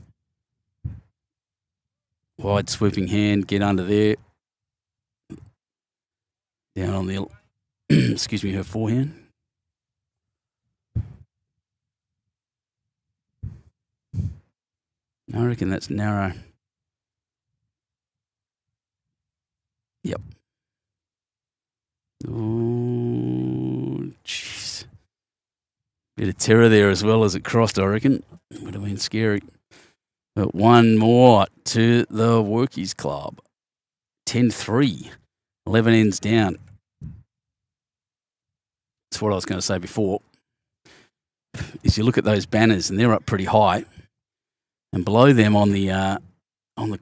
Wide sweeping hand, get under there. Down on the, excuse me, her forehand. I reckon that's narrow. Yep. Oh, jeez. Bit of terror there as well as it crossed, I reckon. Would have been scary. But one more to the Workies Club. 10-3. 11 ends down. That's what I was going to say before. Is you look at those banners and they're up pretty high. And below them on the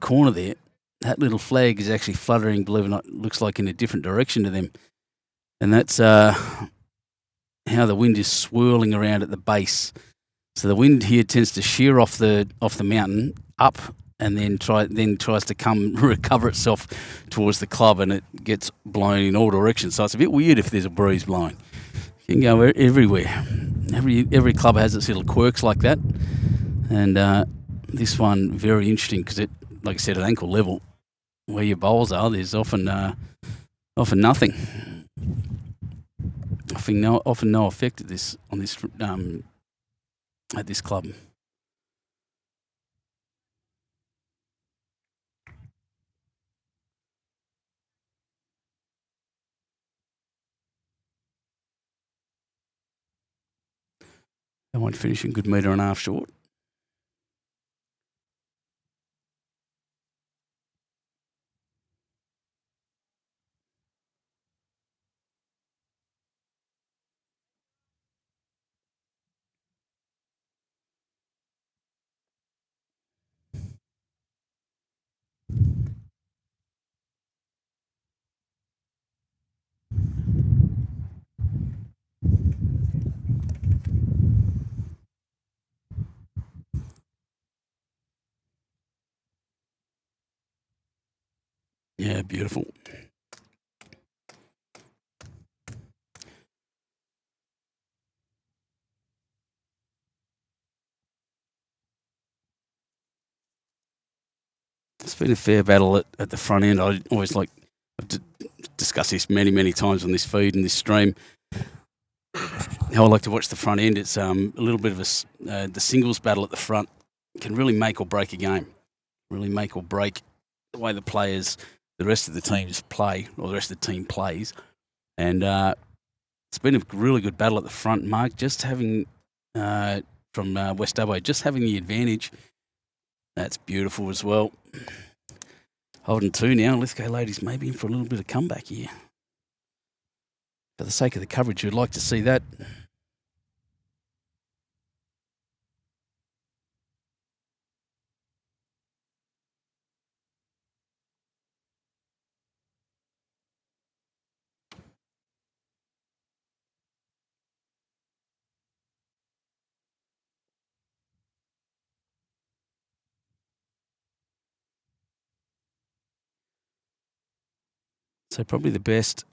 corner there, that little flag is actually fluttering, believe it or not, looks like in a different direction to them. And that's how the wind is swirling around at the base. So the wind here tends to shear off the mountain up and then tries to come recover itself towards the club, and it gets blown in all directions. So it's a bit weird if there's a breeze blowing. You can go everywhere. Every club has its little quirks like that, and this one very interesting because it, like I said, at ankle level, where your bowls are, there's often nothing. Often no effect at this club. That one finishing good metre and a half short. Yeah, beautiful. It's been a fair battle at the front end. I always I've discussed this many times on this feed and this stream. How I like to watch the front end. It's a little bit of the singles battle at the front can really make or break a game. Really make or break the way the rest of the teams play, or the rest of the team plays. And it's been a really good battle at the front. Mark just having from West Dubbo, just having the advantage. That's beautiful as well. Holding 2 now. Lithgow ladies maybe in for a little bit of comeback here. For the sake of the coverage, you'd like to see that. So probably the best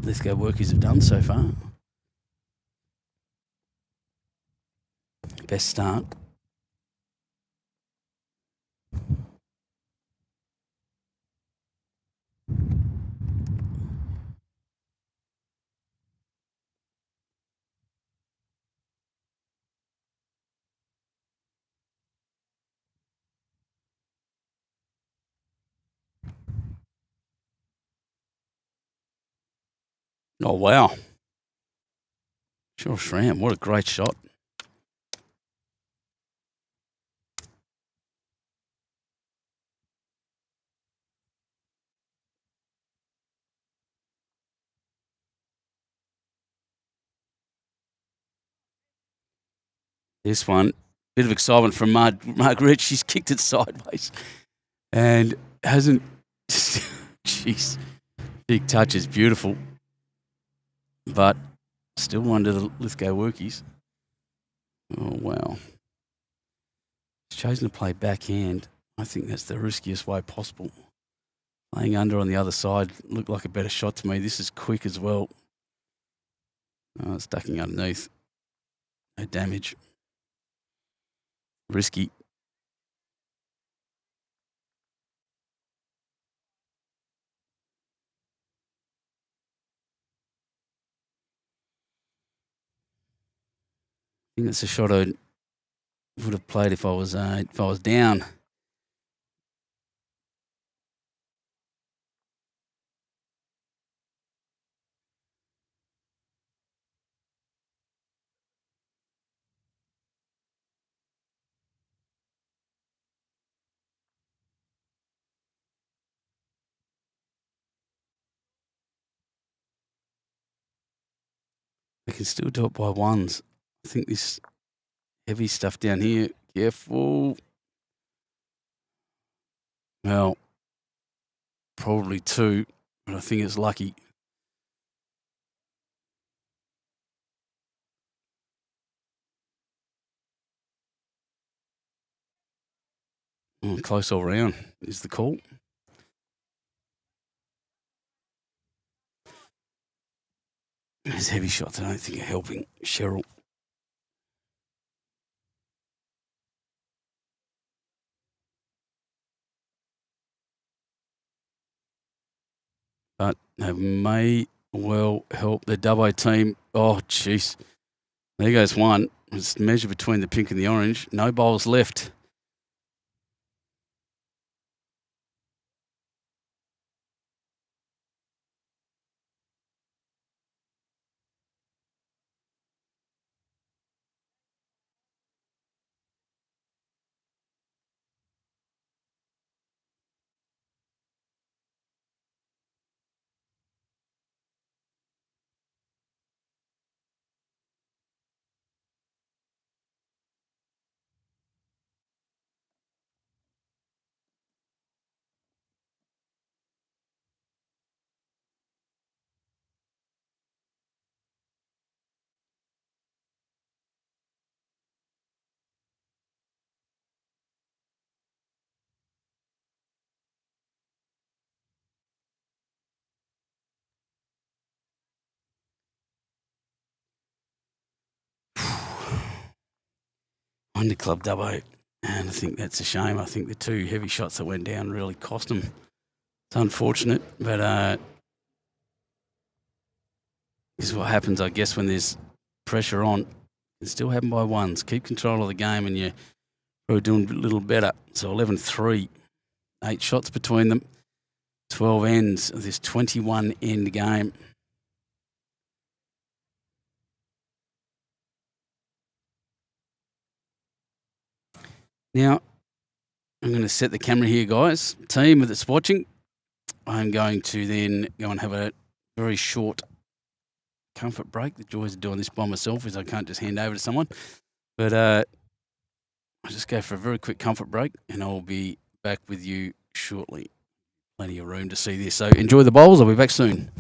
Lithgow workies have done so far. Best start. Oh, wow. Sure, Shram, what a great shot. This one, bit of excitement from Margaret. She's kicked it sideways and hasn't. Jeez, big touch is beautiful, but still one to the Lithgow workies. Oh, wow. He's chosen to play backhand. I think that's the riskiest way possible. Playing under on the other side looked like a better shot to me. This is quick as well. Oh, it's ducking underneath. No damage. Risky. think that's a shot I would have played if I was down. They can still do it by ones. I think this heavy stuff down here. Careful. Well, probably 2, but I think it's lucky. Close all round is the call. These heavy shots I don't think are helping Cheryl. But they may well help the Dubbo team. Oh, jeez. There goes one. It's measured between the pink and the orange. No bowls left. Under Club Dubbo. And I think that's a shame. I think the 2 heavy shots that went down really cost them. It's unfortunate, but this is what happens, I guess, when there's pressure on. It still happen by ones. Keep control of the game and you're probably doing a little better. So 11-3, 8 shots between them, 12 ends of this 21 end game. Now, I'm going to set the camera here, guys. Team that's watching, I'm going to then go and have a very short comfort break. The joys of doing this by myself is I can't just hand over to someone. But I'll just go for a very quick comfort break and I'll be back with you shortly. Plenty of room to see this. So enjoy the bowls. I'll be back soon.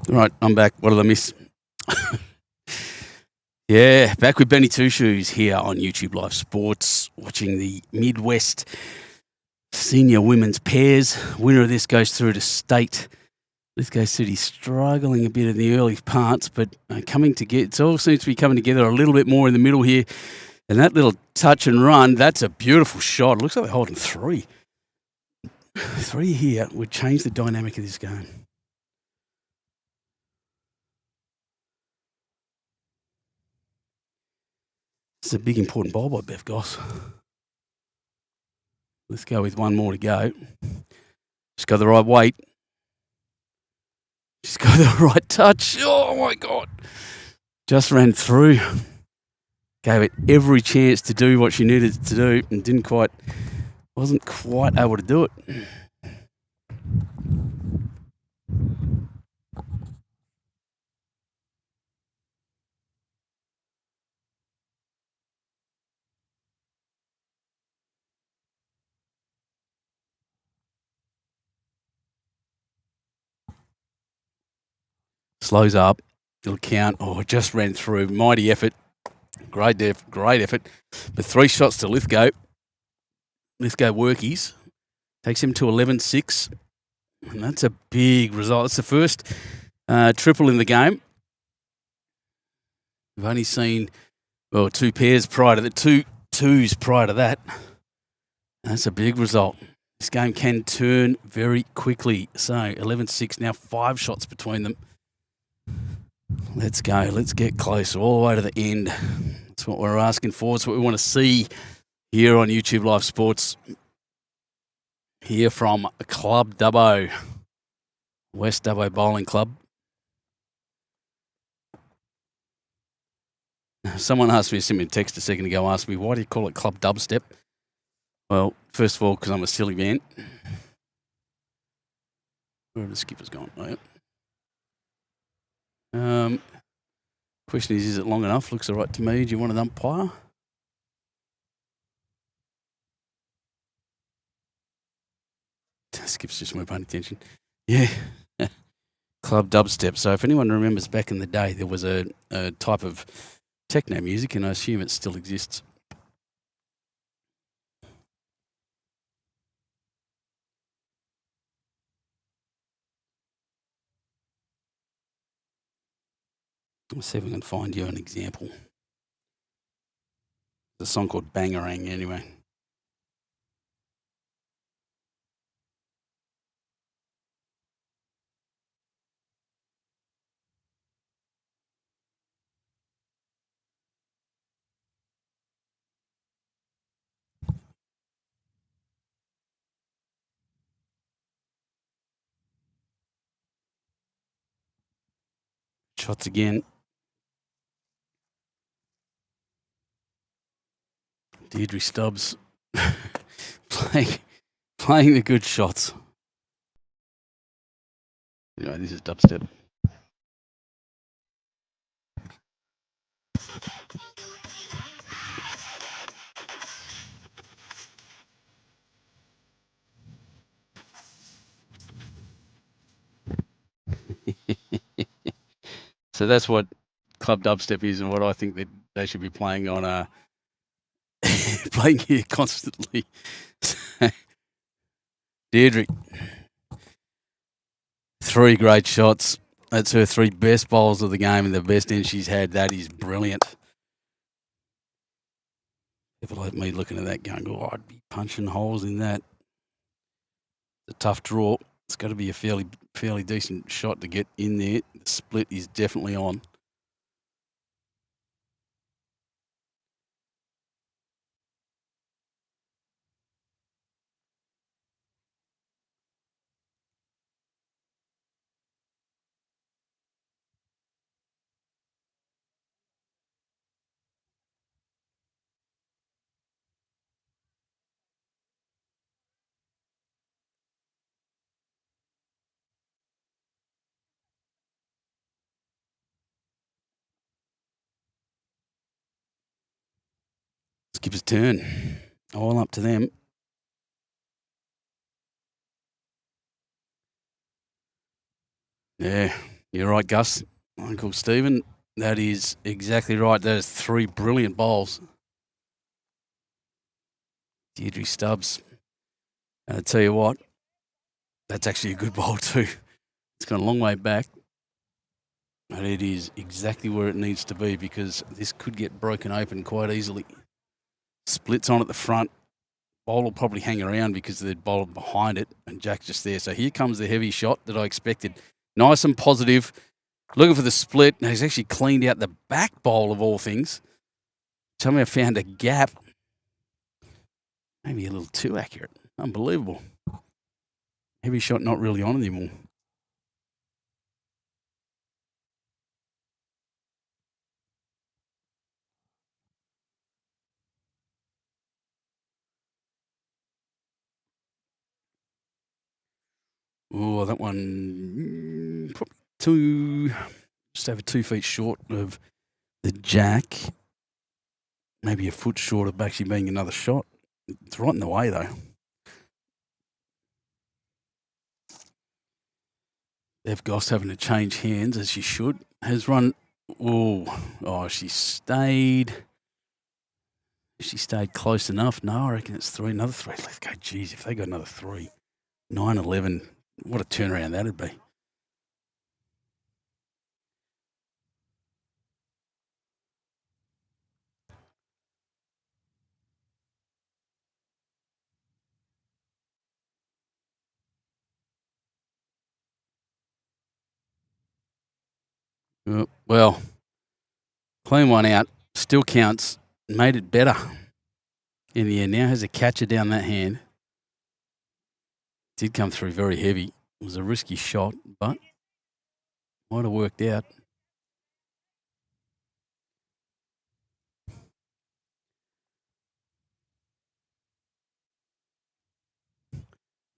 Right, I'm back. What did I miss? Yeah, back with Benny Two Shoes here on YouTube Live Sports, watching the Midwest Senior Women's Pairs. Winner of this goes through to state. Lithgow City struggling a bit in the early parts, but coming together. It all seems to be coming together a little bit more in the middle here. And that little touch and run, that's a beautiful shot. It looks like they're holding three. Three here would change the dynamic of this game. It's a big important ball by Bev Goss. Let's go with one more to go. Just got the right weight. Just got the right touch. Oh, my God. Just ran through. Gave it every chance to do what she needed to do and wasn't quite able to do it. Slows up. It'll count. Oh, it just ran through. Mighty effort. Great effort. But 3 shots to Lithgow. Lithgow workies. Takes him to 11-6. And that's a big result. It's the first triple in the game. We've only seen, 2 pairs prior to the 2 twos prior to that. And that's a big result. This game can turn very quickly. So 11-6, now 5 shots between them. Let's go. Let's get close all the way to the end. That's what we're asking for. It's what we want to see here on YouTube Live Sports. Here from Club Dubbo, West Dubbo Bowling Club. Someone asked me, sent me a text a second ago, asked me, why do you call it Club Dubstep? Well, first of all, because I'm a silly man. Where have the skippers gone? Oh, question is it long enough? Looks all right to me. Do you want an umpire? Skip's just weren't paying attention. Yeah. Club Dubstep. So if anyone remembers back in the day, there was a type of techno music, and I assume it still exists. Let's see if we can find you an example. There's a song called Bangarang anyway. Shots again. Deirdre Stubbs playing the good shots. Anyway, this is dubstep. So that's what Club Dubstep is, and what I think that they should be playing on playing here constantly. Deirdre, 3 great shots. That's her 3 best bowls of the game and the best end she's had. That is brilliant. People like me looking at that going, oh, I'd be punching holes in that. It's a tough draw. It's got to be a fairly decent shot to get in there. The split is definitely on. Skipper's turn. All up to them. Yeah, You're right, Gus. Uncle Stephen. That is exactly right. That is 3 brilliant bowls. Deirdre Stubbs. And I tell you what, that's actually a good bowl too. It's gone a long way back. But it is exactly where it needs to be because this could get broken open quite easily. Splits on at the front. Bowl will probably hang around because the bowl behind it and Jack's just there. So here comes the heavy shot that I expected. Nice and positive. Looking for the split. Now he's actually cleaned out the back bowl of all things. Somehow found a gap. Maybe a little too accurate. Unbelievable. Heavy shot not really on anymore. Oh, that one probably just over 2 feet short of the Jack. Maybe a foot short of actually being another shot. It's right in the way though. Ev Goss having to change hands as she should. Has run. Oh, she stayed. She stayed close enough. No, I reckon it's 3. Another 3. Let's go. Geez, if they got another 3. 9-11. What a turnaround that'd be. Well, clean one out. Still counts. Made it better in the end. Now has a catcher down that hand. Did come through very heavy. It was a risky shot, but might have worked out.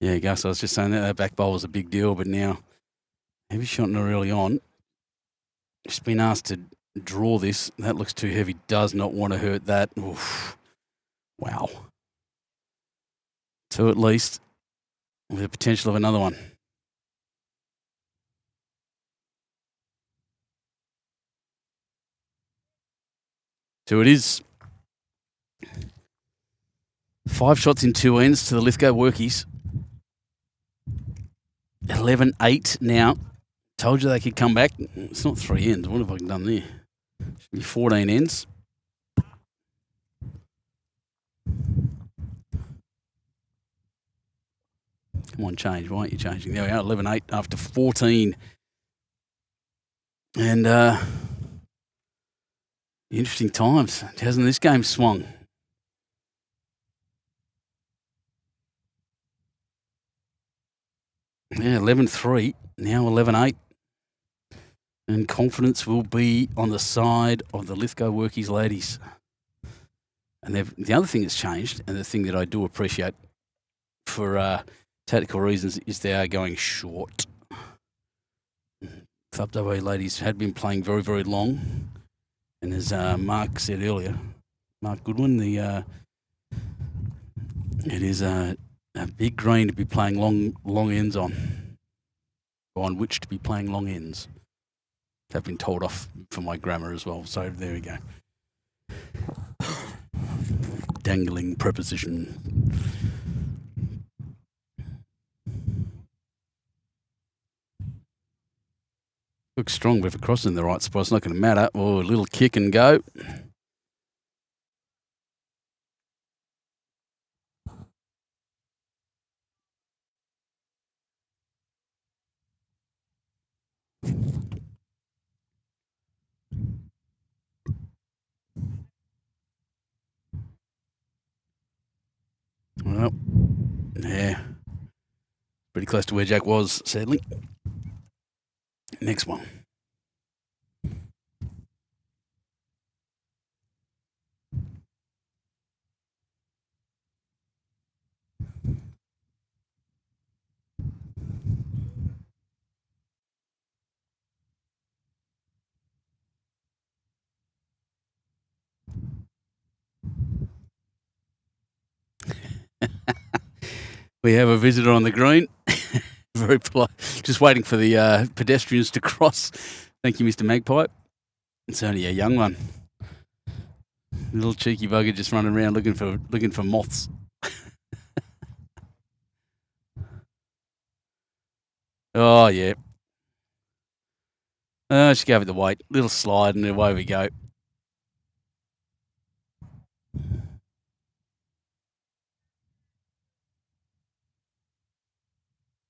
Yeah, Gus, I was just saying that back bowl was a big deal, but now heavy shot not early on. She's been asked to draw this. That looks too heavy. Does not want to hurt that. Oof. Wow. 2 at least, with the potential of another one. So it is 5 shots in 2 ends to the Lithgow Workies. 11-8 now. Told you they could come back. It's not 3 ends. What have I done there? Should be 14 ends. Come on, change. Why aren't you changing? There we are, 11-8 after 14. And interesting times. Hasn't this game swung? Yeah, 11-3. Now 11-8. And confidence will be on the side of the Lithgow Workies ladies. And the other thing that's changed, and the thing that I do appreciate for tactical reasons, is they are going short. Club WA ladies had been playing very, very long. And as Mark said earlier, Mark Goodwin, it is a big green to be playing long ends on which to be playing long ends. I've been told off for my grammar as well, so there we go. Dangling preposition. Looks strong, but if it crosses in the right spot, it's not going to matter. Oh, a little kick and go. Well, yeah. Pretty close to where Jack was, sadly. Next one. We have a visitor on the green. Very polite. Just waiting for the pedestrians to cross. Thank you, Mr. Magpie. It's only a young one. Little cheeky bugger just running around looking for moths. Oh yeah. She gave it the weight. Little slide and away we go.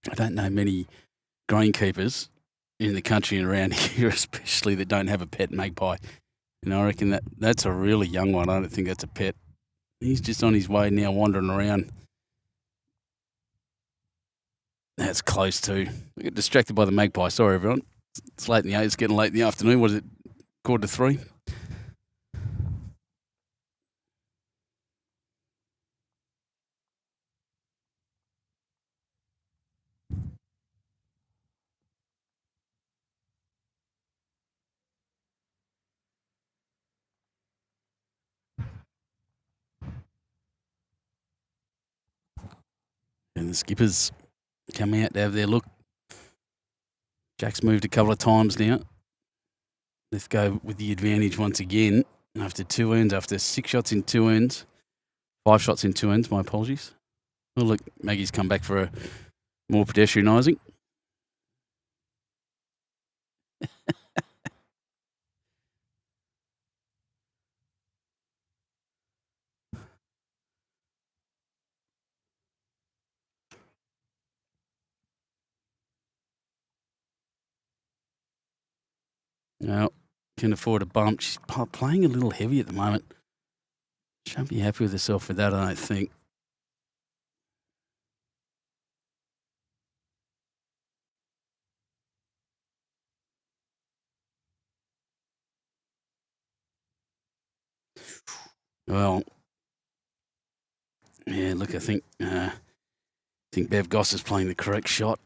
I don't know many greenkeepers in the country and around here, especially that don't have a pet magpie. And I reckon that's a really young one. I don't think that's a pet. He's just on his way now, wandering around. That's close too. I get distracted by the magpie. Sorry, everyone. It's late in the it's getting late in the afternoon. Was it 2:45? And the skippers come out to have their look. Jack's moved a couple of times now. Let's go with the advantage once again. After 2 ends, after 6 shots in 2 ends. 5 shots in 2 ends, my apologies. Oh, look, Maggie's come back for a more pedestrianising. No, can afford a bump. She's playing a little heavy at the moment. Shan't be happy with herself for that, I don't think. Well, yeah, look, I think Bev Goss is playing the correct shot.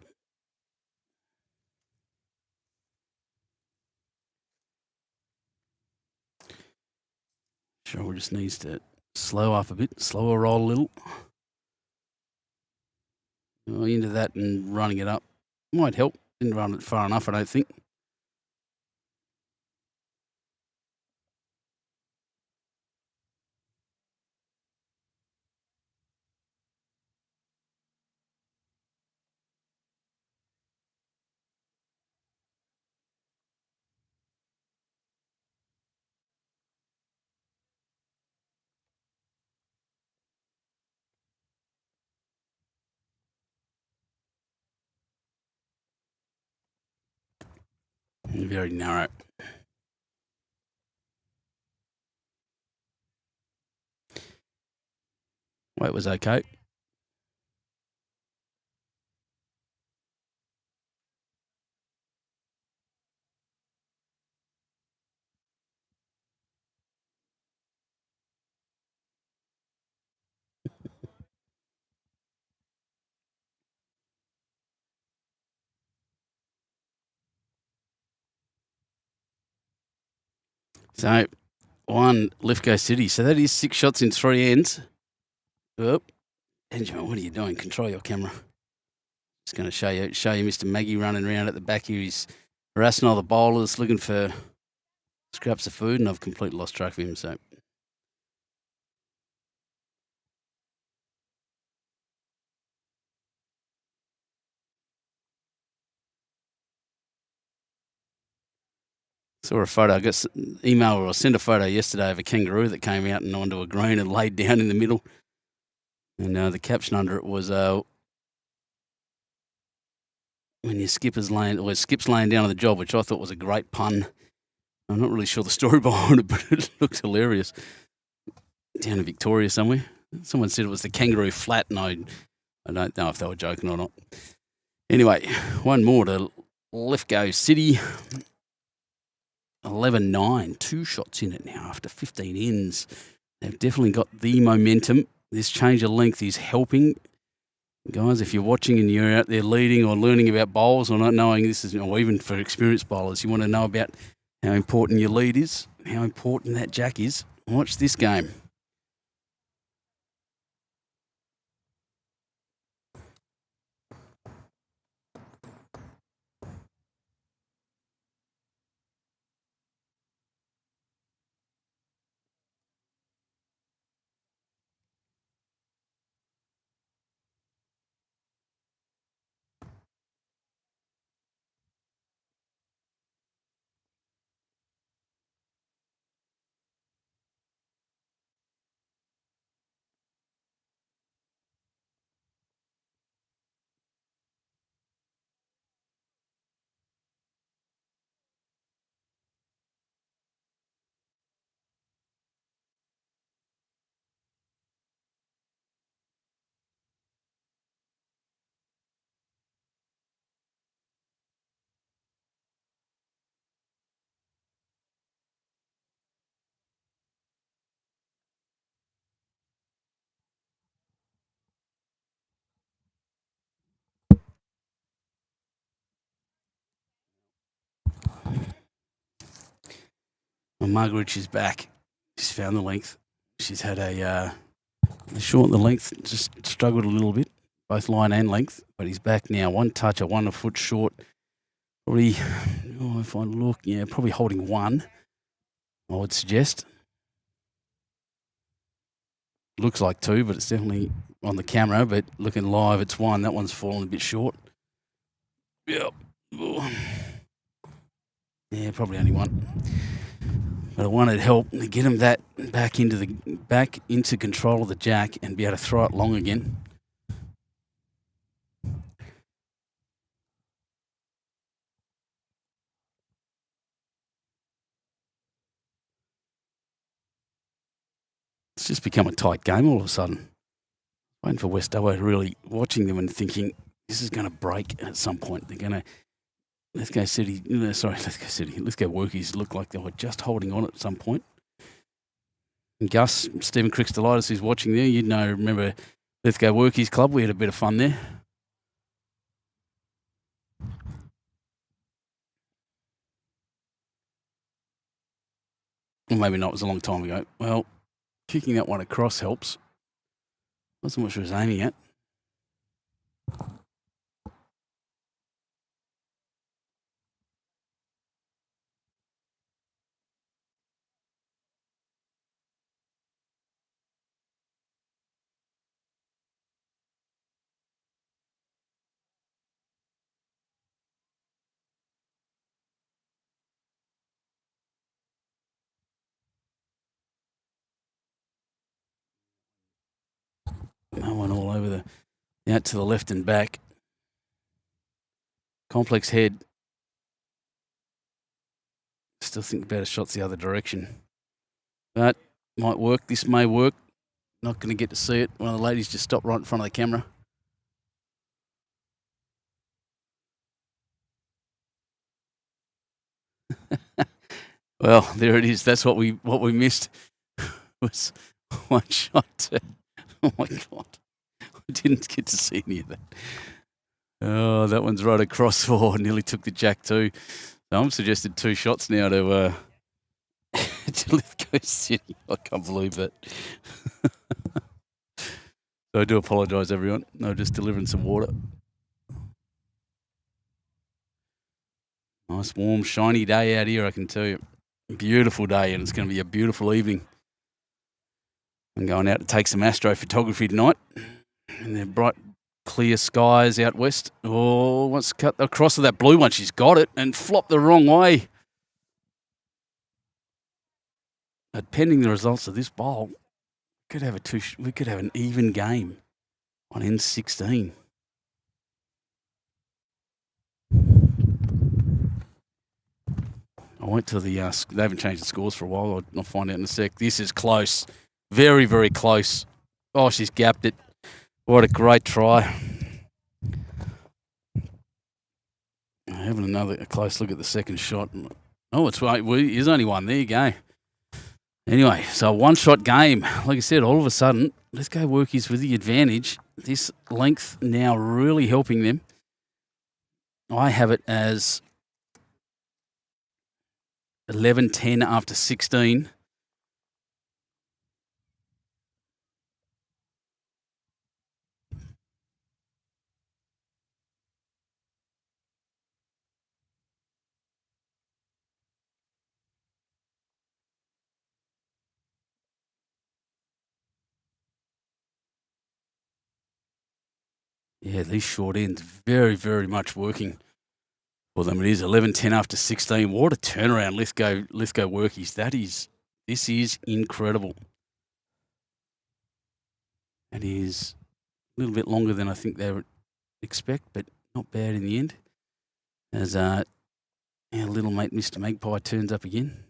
Cheryl just needs to slow up a bit, slower roll a little. Well, into that and running it up might help. Didn't run it far enough, I don't think. Very narrow. Weight was okay. So, 1 Lithgow City. So that is 6 shots in 3 ends. Oop. Benjamin, what are you doing? Control your camera. Just going to show you Mr. Maggie running around at the back here. He's harassing all the bowlers, looking for scraps of food, and I've completely lost track of him. So, saw a photo. I got an email or I sent a photo yesterday of a kangaroo that came out and onto a green and laid down in the middle. And the caption under it was, when your skip's laying down on the job, which I thought was a great pun. I'm not really sure the story behind it, but it looked hilarious. Down in Victoria somewhere. Someone said it was the kangaroo flat, and I don't know if they were joking or not. Anyway, one more to Lithgow City. 11-9, 2 shots in it now after 15 ends. They've definitely got the momentum. This change of length is helping. Guys, if you're watching and you're out there leading or learning about bowls or not knowing this is, or even for experienced bowlers, you want to know about how important your lead is, how important that jack is, watch this game. Well, Margaret is back. She's found the length. She's had a short the length, just struggled a little bit, both line and length, but he's back now. One toucher, 1 foot short. Probably, if I look, probably holding 1, I would suggest. Looks like 2, but it's definitely on the camera, but looking live, it's 1. That one's fallen a bit short. Yep. Yeah, probably only 1. But I wanted help to get him that back into control of the jack and be able to throw it long again. It's just become a tight game all of a sudden. Waiting for West Dubbo really watching them and thinking this is going to break at some point. They're going to Let's Go Workies look like they were just holding on at some point. And Gus, Stephen Crickstolitis, who's watching there, remember Let's Go Workies Club. We had a bit of fun there. Well, maybe not. It was a long time ago. Well, kicking that one across helps. Wasn't what she was aiming at. That one all over out to the left and back. Complex head. Still think better shots the other direction. But might work. This may work. Not going to get to see it. One of the ladies just stopped right in front of the camera. Well, there it is. That's what we missed. Was one shot. Oh my God. I didn't get to see any of that. Oh, that one's right across for nearly took the jack too. So I'm suggested 2 shots now to Lithgow City. I can't believe that. So I do apologise, everyone. I'm just delivering some water. Nice, warm, shiny day out here, I can tell you. Beautiful day, and it's going to be a beautiful evening. I'm going out to take some astrophotography tonight. And they're bright, clear skies out west. Oh, wants to cut across to that blue one. She's got it and flopped the wrong way. But pending the results of this bowl, we could have an even game on N16. I went to the. They haven't changed the scores for a while. I'll find out in a sec. This is close, very, very close. Oh, she's gapped it. What a great try. Having a close look at the second shot. Oh, it's right. There's only one. There you go. Anyway, so a 1-shot game. Like I said, all of a sudden, Let's Go Workies with the advantage. This length now really helping them. I have it as 11-10 after 16. Yeah, these short ends very, very much working for them. It is 11-10 after 16. What a turnaround, Let's Go Workies. This is incredible. That is a little bit longer than I think they would expect, but not bad in the end. As our little mate Mr. Magpie turns up again.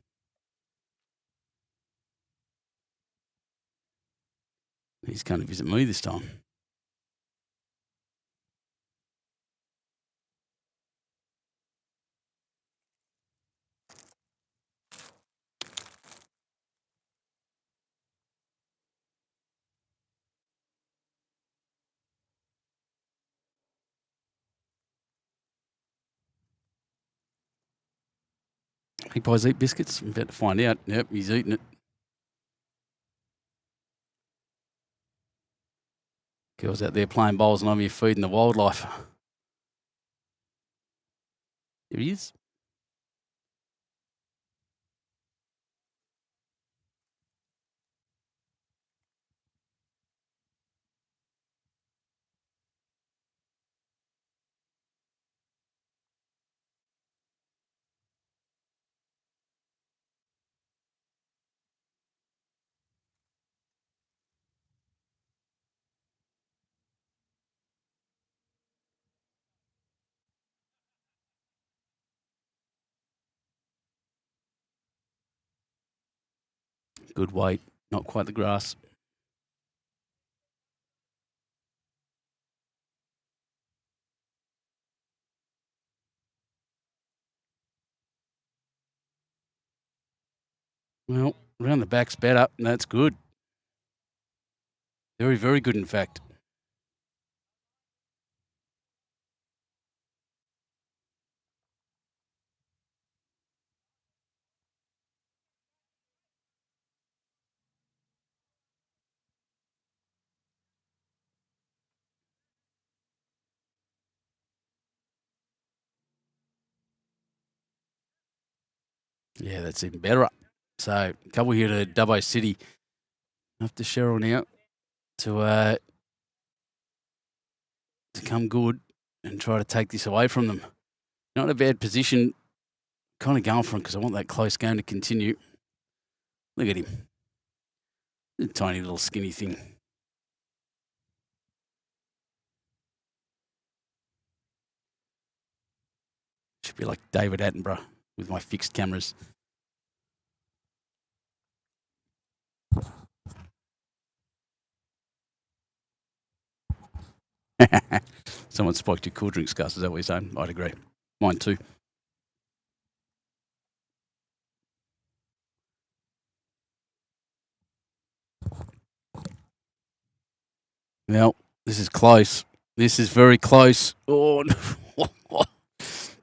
He's coming to visit me this time. Magpies eat biscuits? I'm about to find out. Yep, he's eating it. Girls out there playing bowls and I'm here feeding the wildlife. There he is. Good weight, not quite the grass. Well, around the back's better. That's good. Very, very good, in fact. Yeah, that's even better. So, a couple here to Dubbo City. After Cheryl now to come good and try to take this away from them. Not a bad position. Kind of going for him because I want that close game to continue. Look at him. A tiny little skinny thing. Should be like David Attenborough with my fixed cameras. Someone spiked your cool drinks, Gus. Is that what you're saying? I'd agree. Mine too. Well, this is close. This is very close. Oh, no.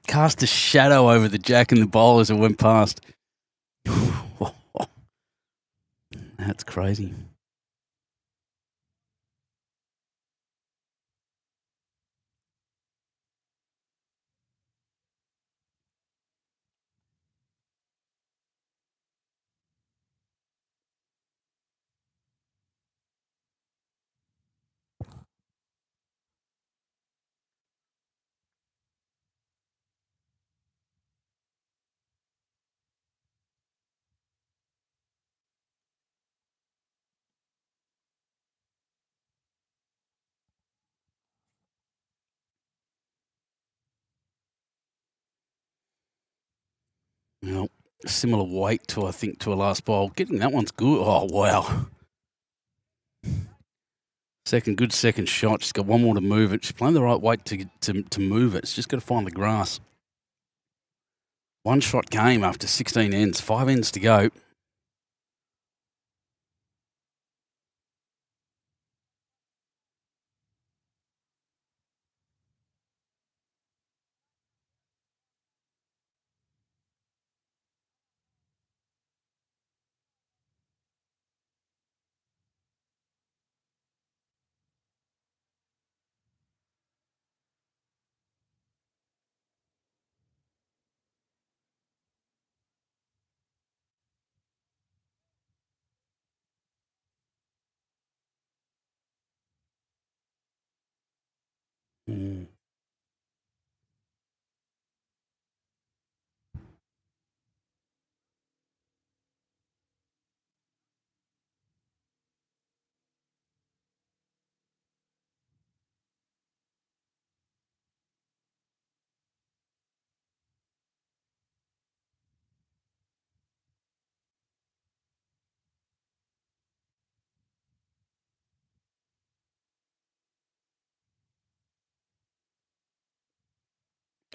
Cast a shadow over the jack and the bowl as it went past. That's crazy. Well, similar weight to, I think, to a last bowl. Getting that one's good. Oh, wow. Good second shot. She's got one more to move it. She's playing the right weight to move it. She's just got to find the grass. One shot game after 16 ends. 5 ends to go. Mm.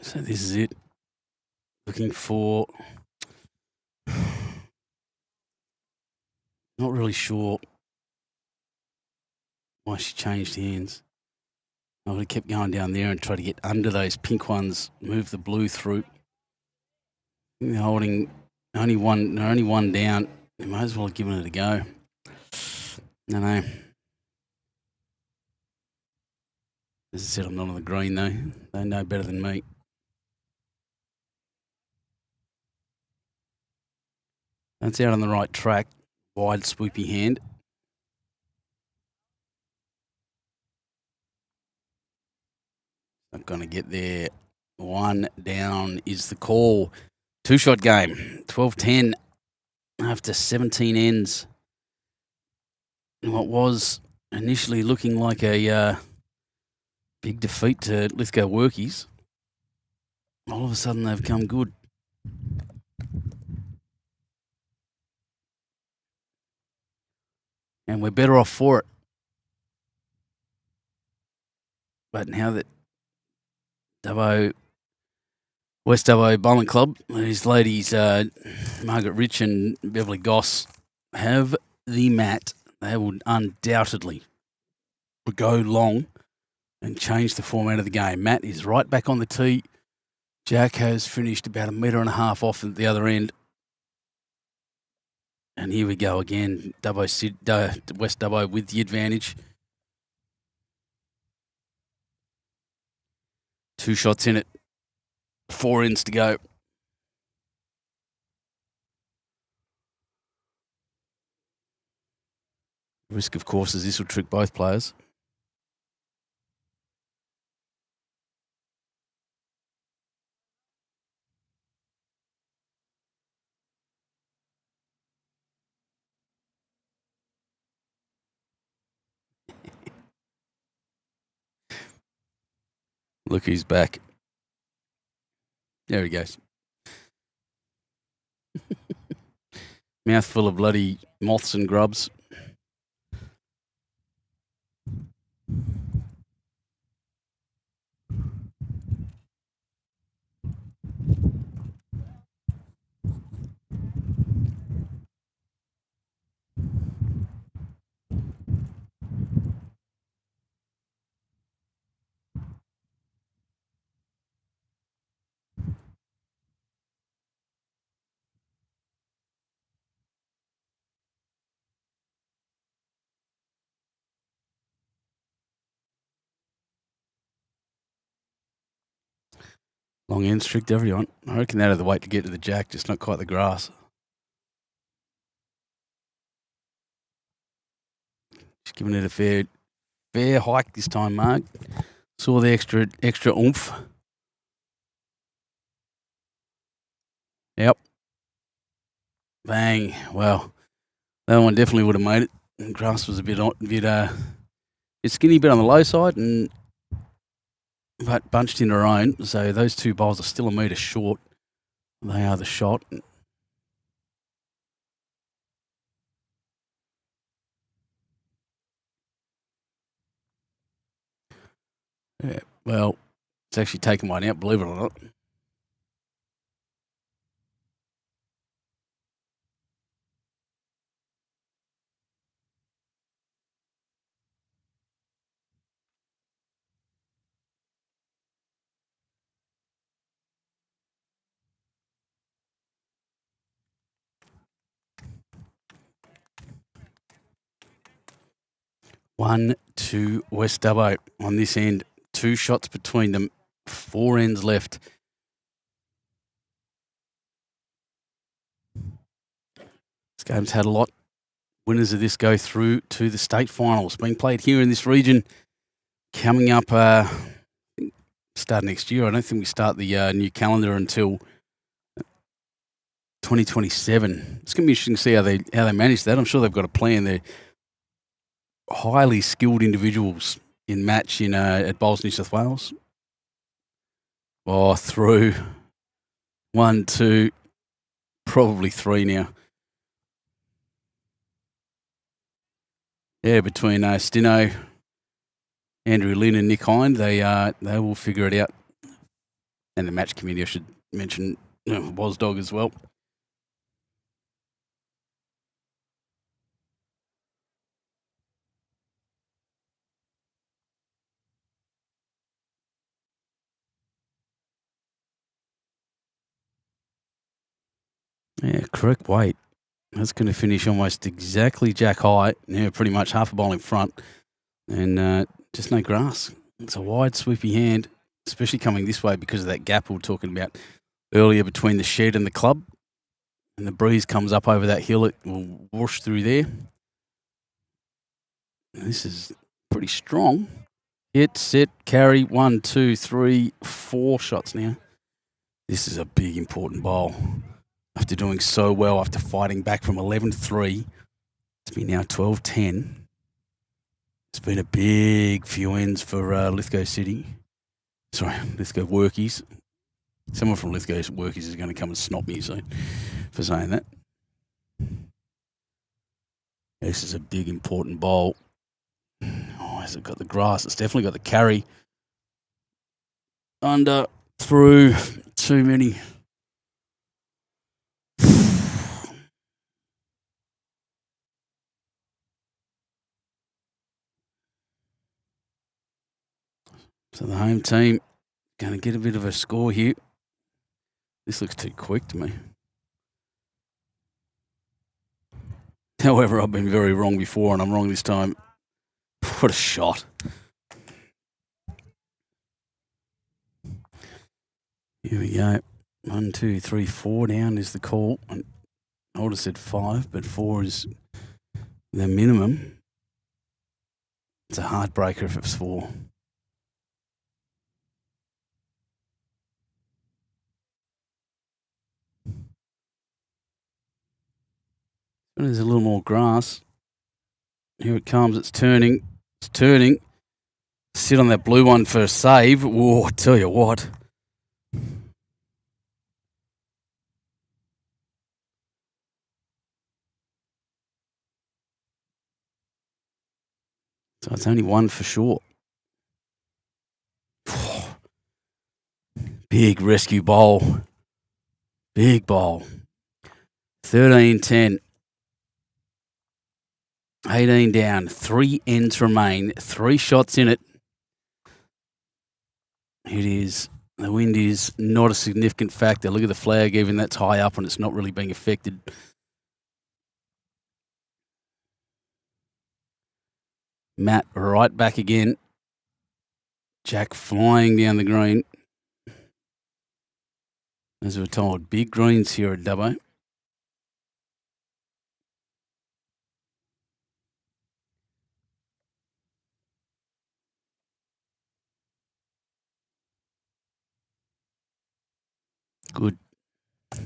So this is it. Looking for... Not really sure why she changed hands. I would have kept going down there and try to get under those pink ones, move the blue through. They're holding Only one down. They might as well have given it a go. No. As I said, I'm not on the green, though. They know better than me. That's out on the right track. Wide, swoopy hand. Not going to get there. One down is the call. Two-shot game. 12-10 after 17 ends. And what was initially looking like a big defeat to Lithgow Workies, all of a sudden they've come good. And we're better off for it. But now that West Dubbo Bowling Club, these ladies, Margaret Rich and Beverly Goss, have the mat, they will undoubtedly go long and change the format of the game. Matt is right back on the tee. Jack has finished about 1.5 meters off at the other end. And here we go again. West Dubbo with the advantage. 2 shots in it. 4 ends to go. Risk, of course, is this will trick both players. Look who's back. There he goes. Mouthful of bloody moths and grubs. Long ends tricked everyone. I reckon that had the weight to get to the jack, just not quite the grass. Just giving it a fair hike this time, Mark. Saw the extra oomph. Yep. Bang. Well, that one definitely would have made it. And grass was a bit skinny, bit on the low side, but bunched in her own. So those 2 bowls are still 1 metre short. They are the shot. Yeah, well, it's actually taken one out, believe it or not. One to West Dubbo on this end. 2 shots between them. 4 ends left. This game's had a lot. Winners of this go through to the state finals. Being played here in this region. Coming up, start next year. I don't think we start the new calendar until 2027. It's going to be interesting to see how they manage that. I'm sure they've got a plan. They're highly skilled individuals in match at Bowls, New South Wales. Oh, through 1, 2, probably 3 now. Yeah, between Stino, Andrew Lynn and Nick Hind, they will figure it out. And the match committee, I should mention, Wasdog as well. Yeah, correct weight. That's going to finish almost exactly jack height. Yeah, pretty much half a bowl in front. And just no grass. It's a wide, sweepy hand, especially coming this way because of that gap we were talking about earlier between the shed and the club. And the breeze comes up over that hill. It will whoosh through there. This is pretty strong. Hit, set, carry. 1, 2, 3, 4 shots now. This is a big, important bowl. After doing so well, after fighting back from 11-3, it's been now 12-10. It's been a big few ends for Lithgow City. Sorry, Lithgow Workies. Someone from Lithgow Workies is going to come and snot me soon for saying that. This is a big, important bowl. Oh, has it got the grass? It's definitely got the carry. Under, through, too many. So the home team going to get a bit of a score here. This looks too quick to me. However, I've been very wrong before, and I'm wrong this time. What a shot. Here we go. 1, 2, 3, 4 down is the call. I would have said 5, but 4 is the minimum. It's a heartbreaker if it's 4. There's a little more grass. Here it comes. It's turning. It's turning. Sit on that blue one for a save. Whoa, I tell you what. So it's only 1 for short. Big rescue bowl. Big bowl. 13-10. 18 down. 3 ends remain. 3 shots in it. It is. The wind is not a significant factor. Look at the flag, even that's high up and it's not really being affected. Matt right back again. Jack flying down the green. As we're told, big greens here at Dubbo. Good. I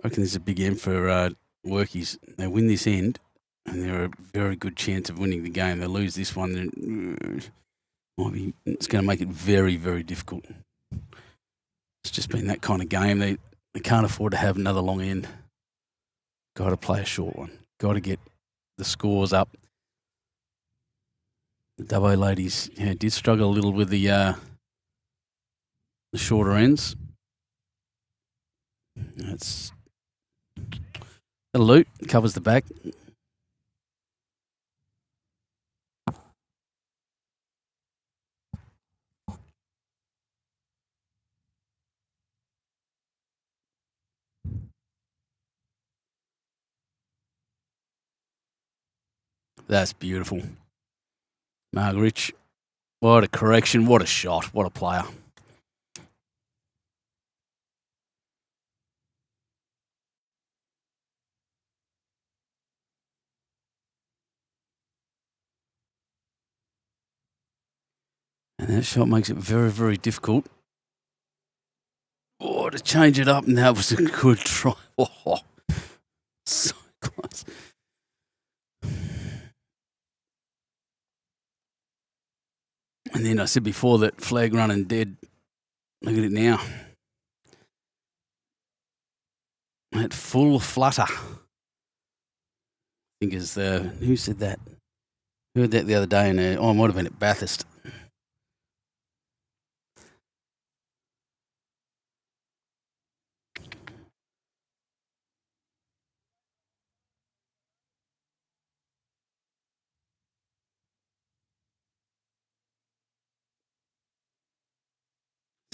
reckon there's a big end for Workies. They win this end, and they're a very good chance of winning the game. They lose this one, then it's going to make it very, very difficult. It's just been that kind of game. They can't afford to have another long end. Got to play a short one. Got to get the scores up. The Dubbo ladies did struggle a little with the shorter ends. That's a loot, covers the back. That's beautiful. Margaret, what a correction, what a shot, what a player. And that shot makes it very, very difficult. Oh, to change it up, and that was a good try. Oh, so close. And then I said before that flag running dead. Look at it now. At full flutter. I think is who said that? Heard that the other day, and it might have been at Bathurst.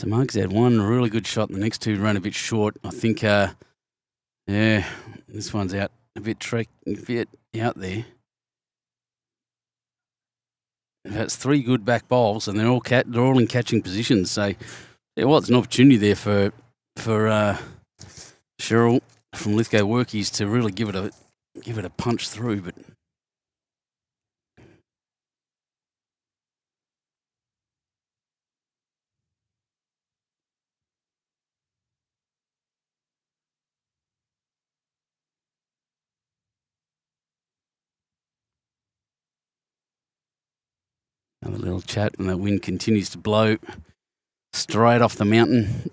Muggs had one really good shot. The next two ran a bit short. I think, yeah, this one's out a bit out there. That's three good back bowls, and they're all in catching positions. So, yeah, well, it's an opportunity there for Cheryl from Lithgow Workies to really give it a punch through, but. Another little chat, and the wind continues to blow straight off the mountain.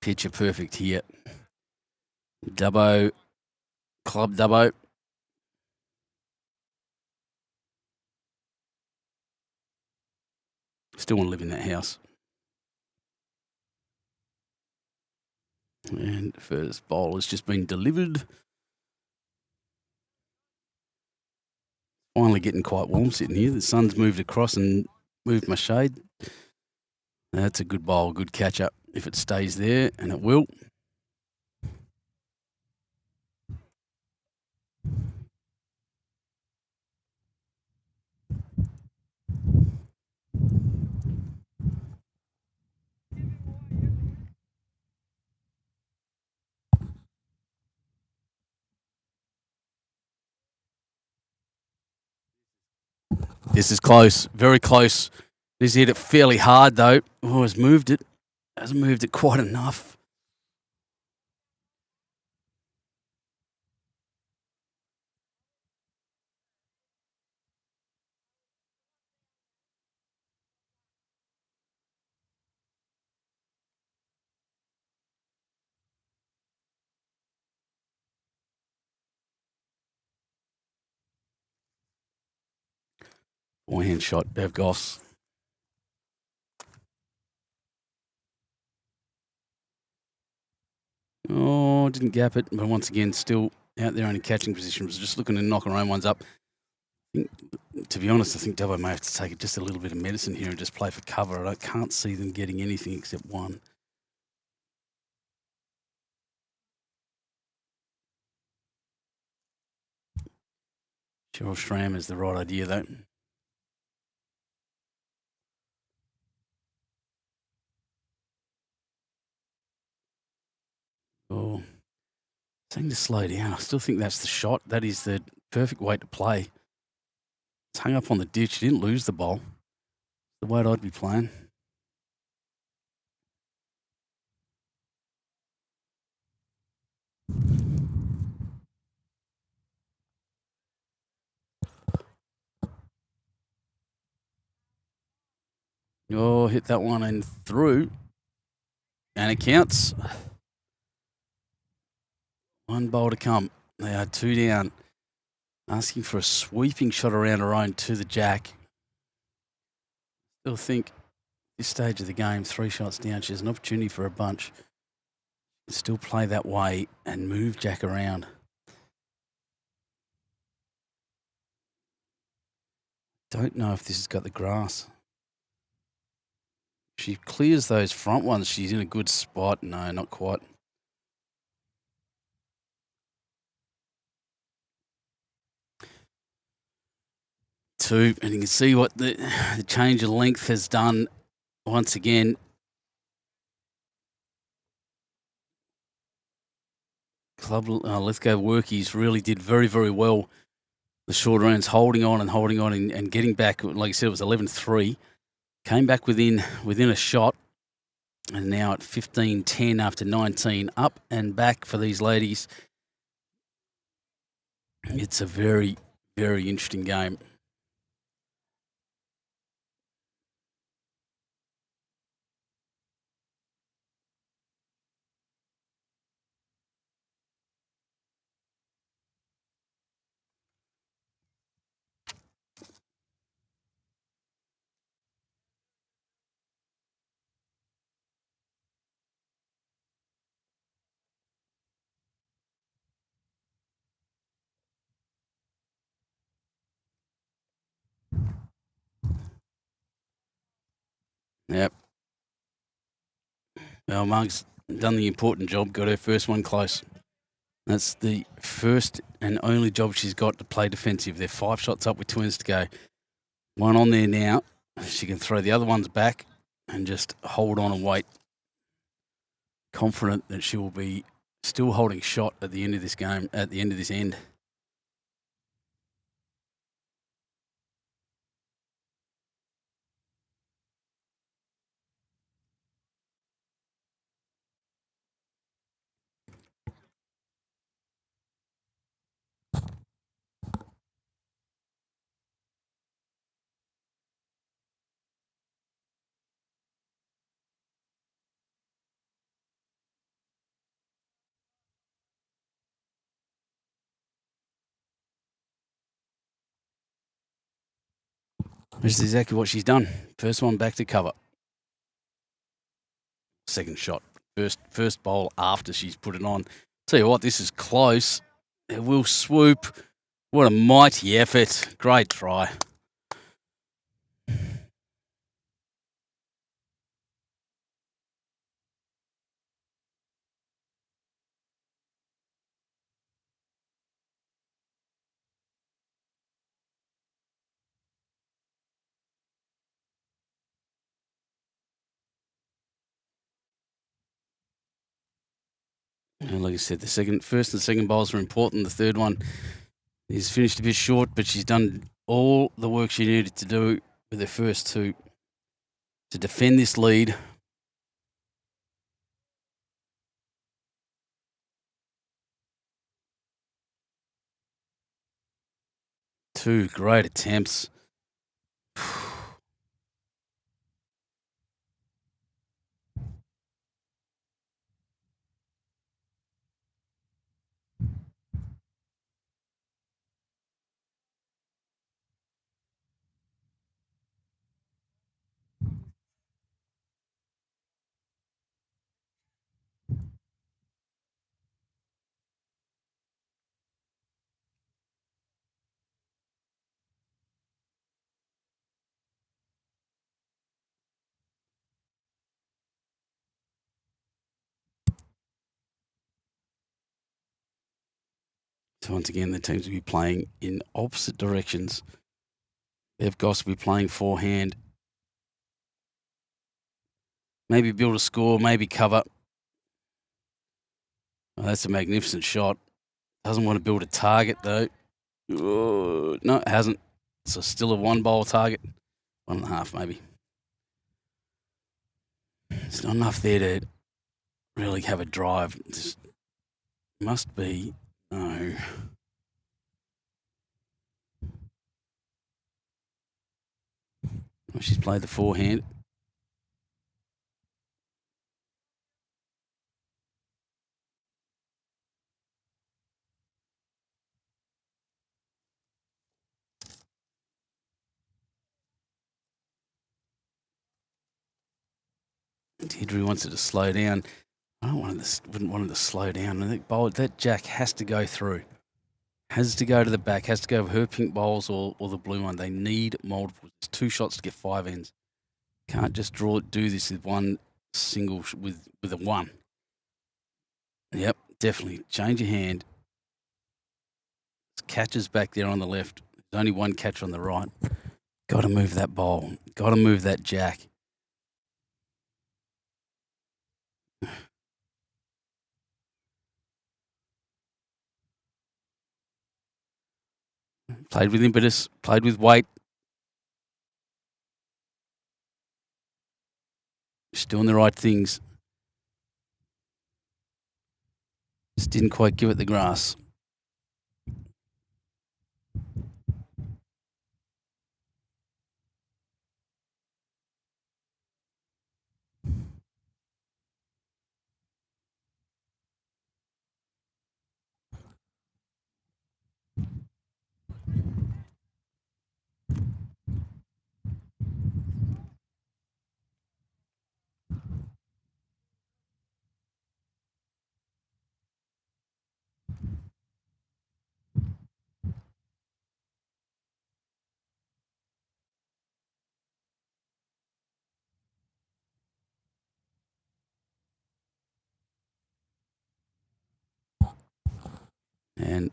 Picture perfect here. Dubbo, Club Dubbo. Still want to live in that house. And first bowl has just been delivered. Finally getting quite warm sitting here. The sun's moved across and moved my shade. That's a good bowl, good catch up if it stays there, and it will. This is close, very close. This hit it fairly hard though. Oh, has moved it. Hasn't moved it quite enough. Forehand shot, Bev Goss. Oh, didn't gap it, but once again, still out there in a catching position. Was just looking to knock her own ones up. To be honest, I think Dubbo may have to take just a little bit of medicine here and just play for cover. I can't see them getting anything except one. Cheryl Schramm is the right idea, though. Oh, saying to slow down. I still think that's the shot. That is the perfect weight to play. It's hung up on the ditch. Didn't lose the ball. The weight I'd be playing. Oh, hit that one and through. And it counts. One bowl to come. They are two down. Asking for a sweeping shot around her own to the jack. Still think this stage of the game, 3 shots down, she has an opportunity for a bunch. Still play that way and move Jack around. Don't know if this has got the grass. She clears those front ones. She's in a good spot. No, not quite. Two, and you can see what the change of length has done once again. Club Lithgow Workies really did very, very well. The short rounds holding on and getting back. Like I said, it was 11-3. Came back within a shot. And now at 15-10 after 19. Up and back for these ladies. It's a very, very interesting game. Yep. Well, Mark's done the important job, got her first one close. That's the first and only job she's got to play defensive. They're 5 shots up with 2 ends to go. One on there now. She can throw the other ones back and just hold on and wait. Confident that she will be still holding shot at the end of this game, at the end of this end. This is exactly what she's done. First one back to cover. Second shot. First bowl after she's put it on. Tell you what, this is close. It will swoop. What a mighty effort. Great try. And like I said, the first and second bowls are important. The third one is finished a bit short, but she's done all the work she needed to do with the first 2 to defend this lead. Two great attempts. So once again, the teams will be playing in opposite directions. Bev Goss will be playing forehand. Maybe build a score, maybe cover. Oh, that's a magnificent shot. Doesn't want to build a target, though. Oh, no, it hasn't. So still a 1 bowl target. 1.5, maybe. It's not enough there to really have a drive. This must be... No. Well, she's played the forehand. Deirdre wants it to slow down. I wouldn't want it to slow down. I think that jack has to go through. Has to go to the back. Has to go with her pink bowls or the blue one. They need multiple. It's 2 shots to get 5 ends. Can't just do this with one single with a 1. Yep, definitely. Change your hand. Catches back there on the left. There's only 1 catch on the right. Got to move that bowl. Got to move that jack. Played with impetus. Played with weight. Just doing the right things. Just didn't quite give it the grass. And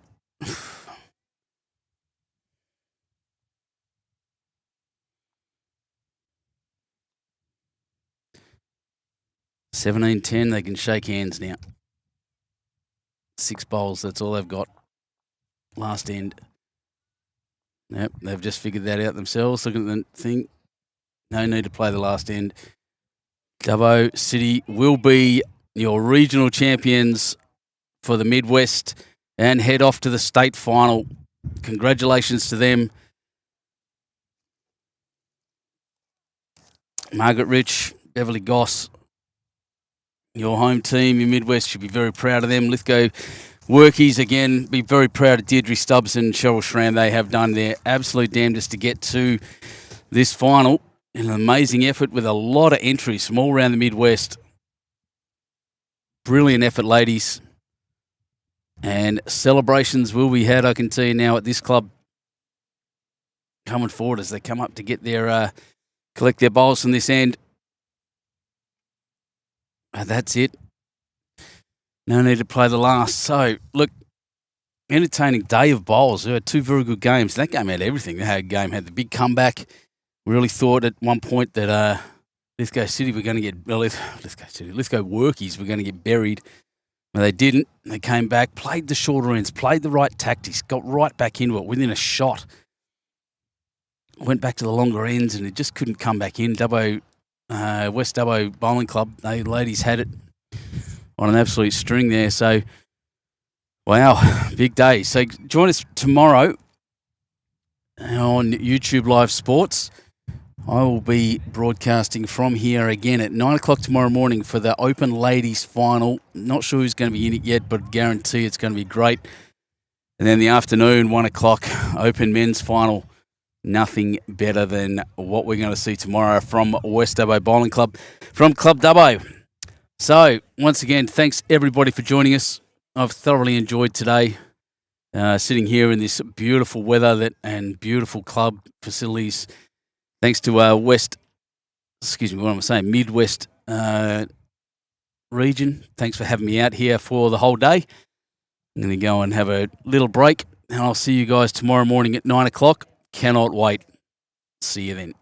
17-10, they can shake hands now. 6 bowls, that's all they've got. Last end. Yep, they've just figured that out themselves. Look at the thing. No need to play the last end. Dubbo City will be your regional champions for the Midwest and head off to the state final. Congratulations to them. Margaret Rich, Beverly Goss, your home team, your Midwest, should be very proud of them. Lithgow Workies, again, be very proud of Deirdre Stubbs and Cheryl Schramm. They have done their absolute damnedest to get to this final. An amazing effort with a lot of entries from all around the Midwest. Brilliant effort, ladies. And celebrations will be had, I can tell you now, at this club coming forward as they come up to get their collect their bowls from this end. That's it. No need to play the last. So, look, entertaining day of bowls. We had 2 very good games. That game had everything. That game had the big comeback. We really thought at one point that Lithgow City were going to get Lithgow Workies were going to get buried. But they didn't. They came back, played the shorter ends, played the right tactics, got right back into it within a shot. Went back to the longer ends and it just couldn't come back in. Dubbo, West Dubbo Bowling Club, they ladies had it on an absolute string there. So, wow, big day. So join us tomorrow on YouTube Live Sports. I will be broadcasting from here again at 9 o'clock tomorrow morning for the Open Ladies Final. Not sure who's going to be in it yet, but guarantee it's going to be great. And then the afternoon, 1 o'clock, Open Men's Final. Nothing better than what we're going to see tomorrow from West Dubbo Bowling Club, from Club Dubbo. So, once again, thanks everybody for joining us. I've thoroughly enjoyed today. Sitting here in this beautiful weather and beautiful club facilities. Thanks to Midwest region. Thanks for having me out here for the whole day. I'm going to go and have a little break, and I'll see you guys tomorrow morning at 9 o'clock. Cannot wait. See you then.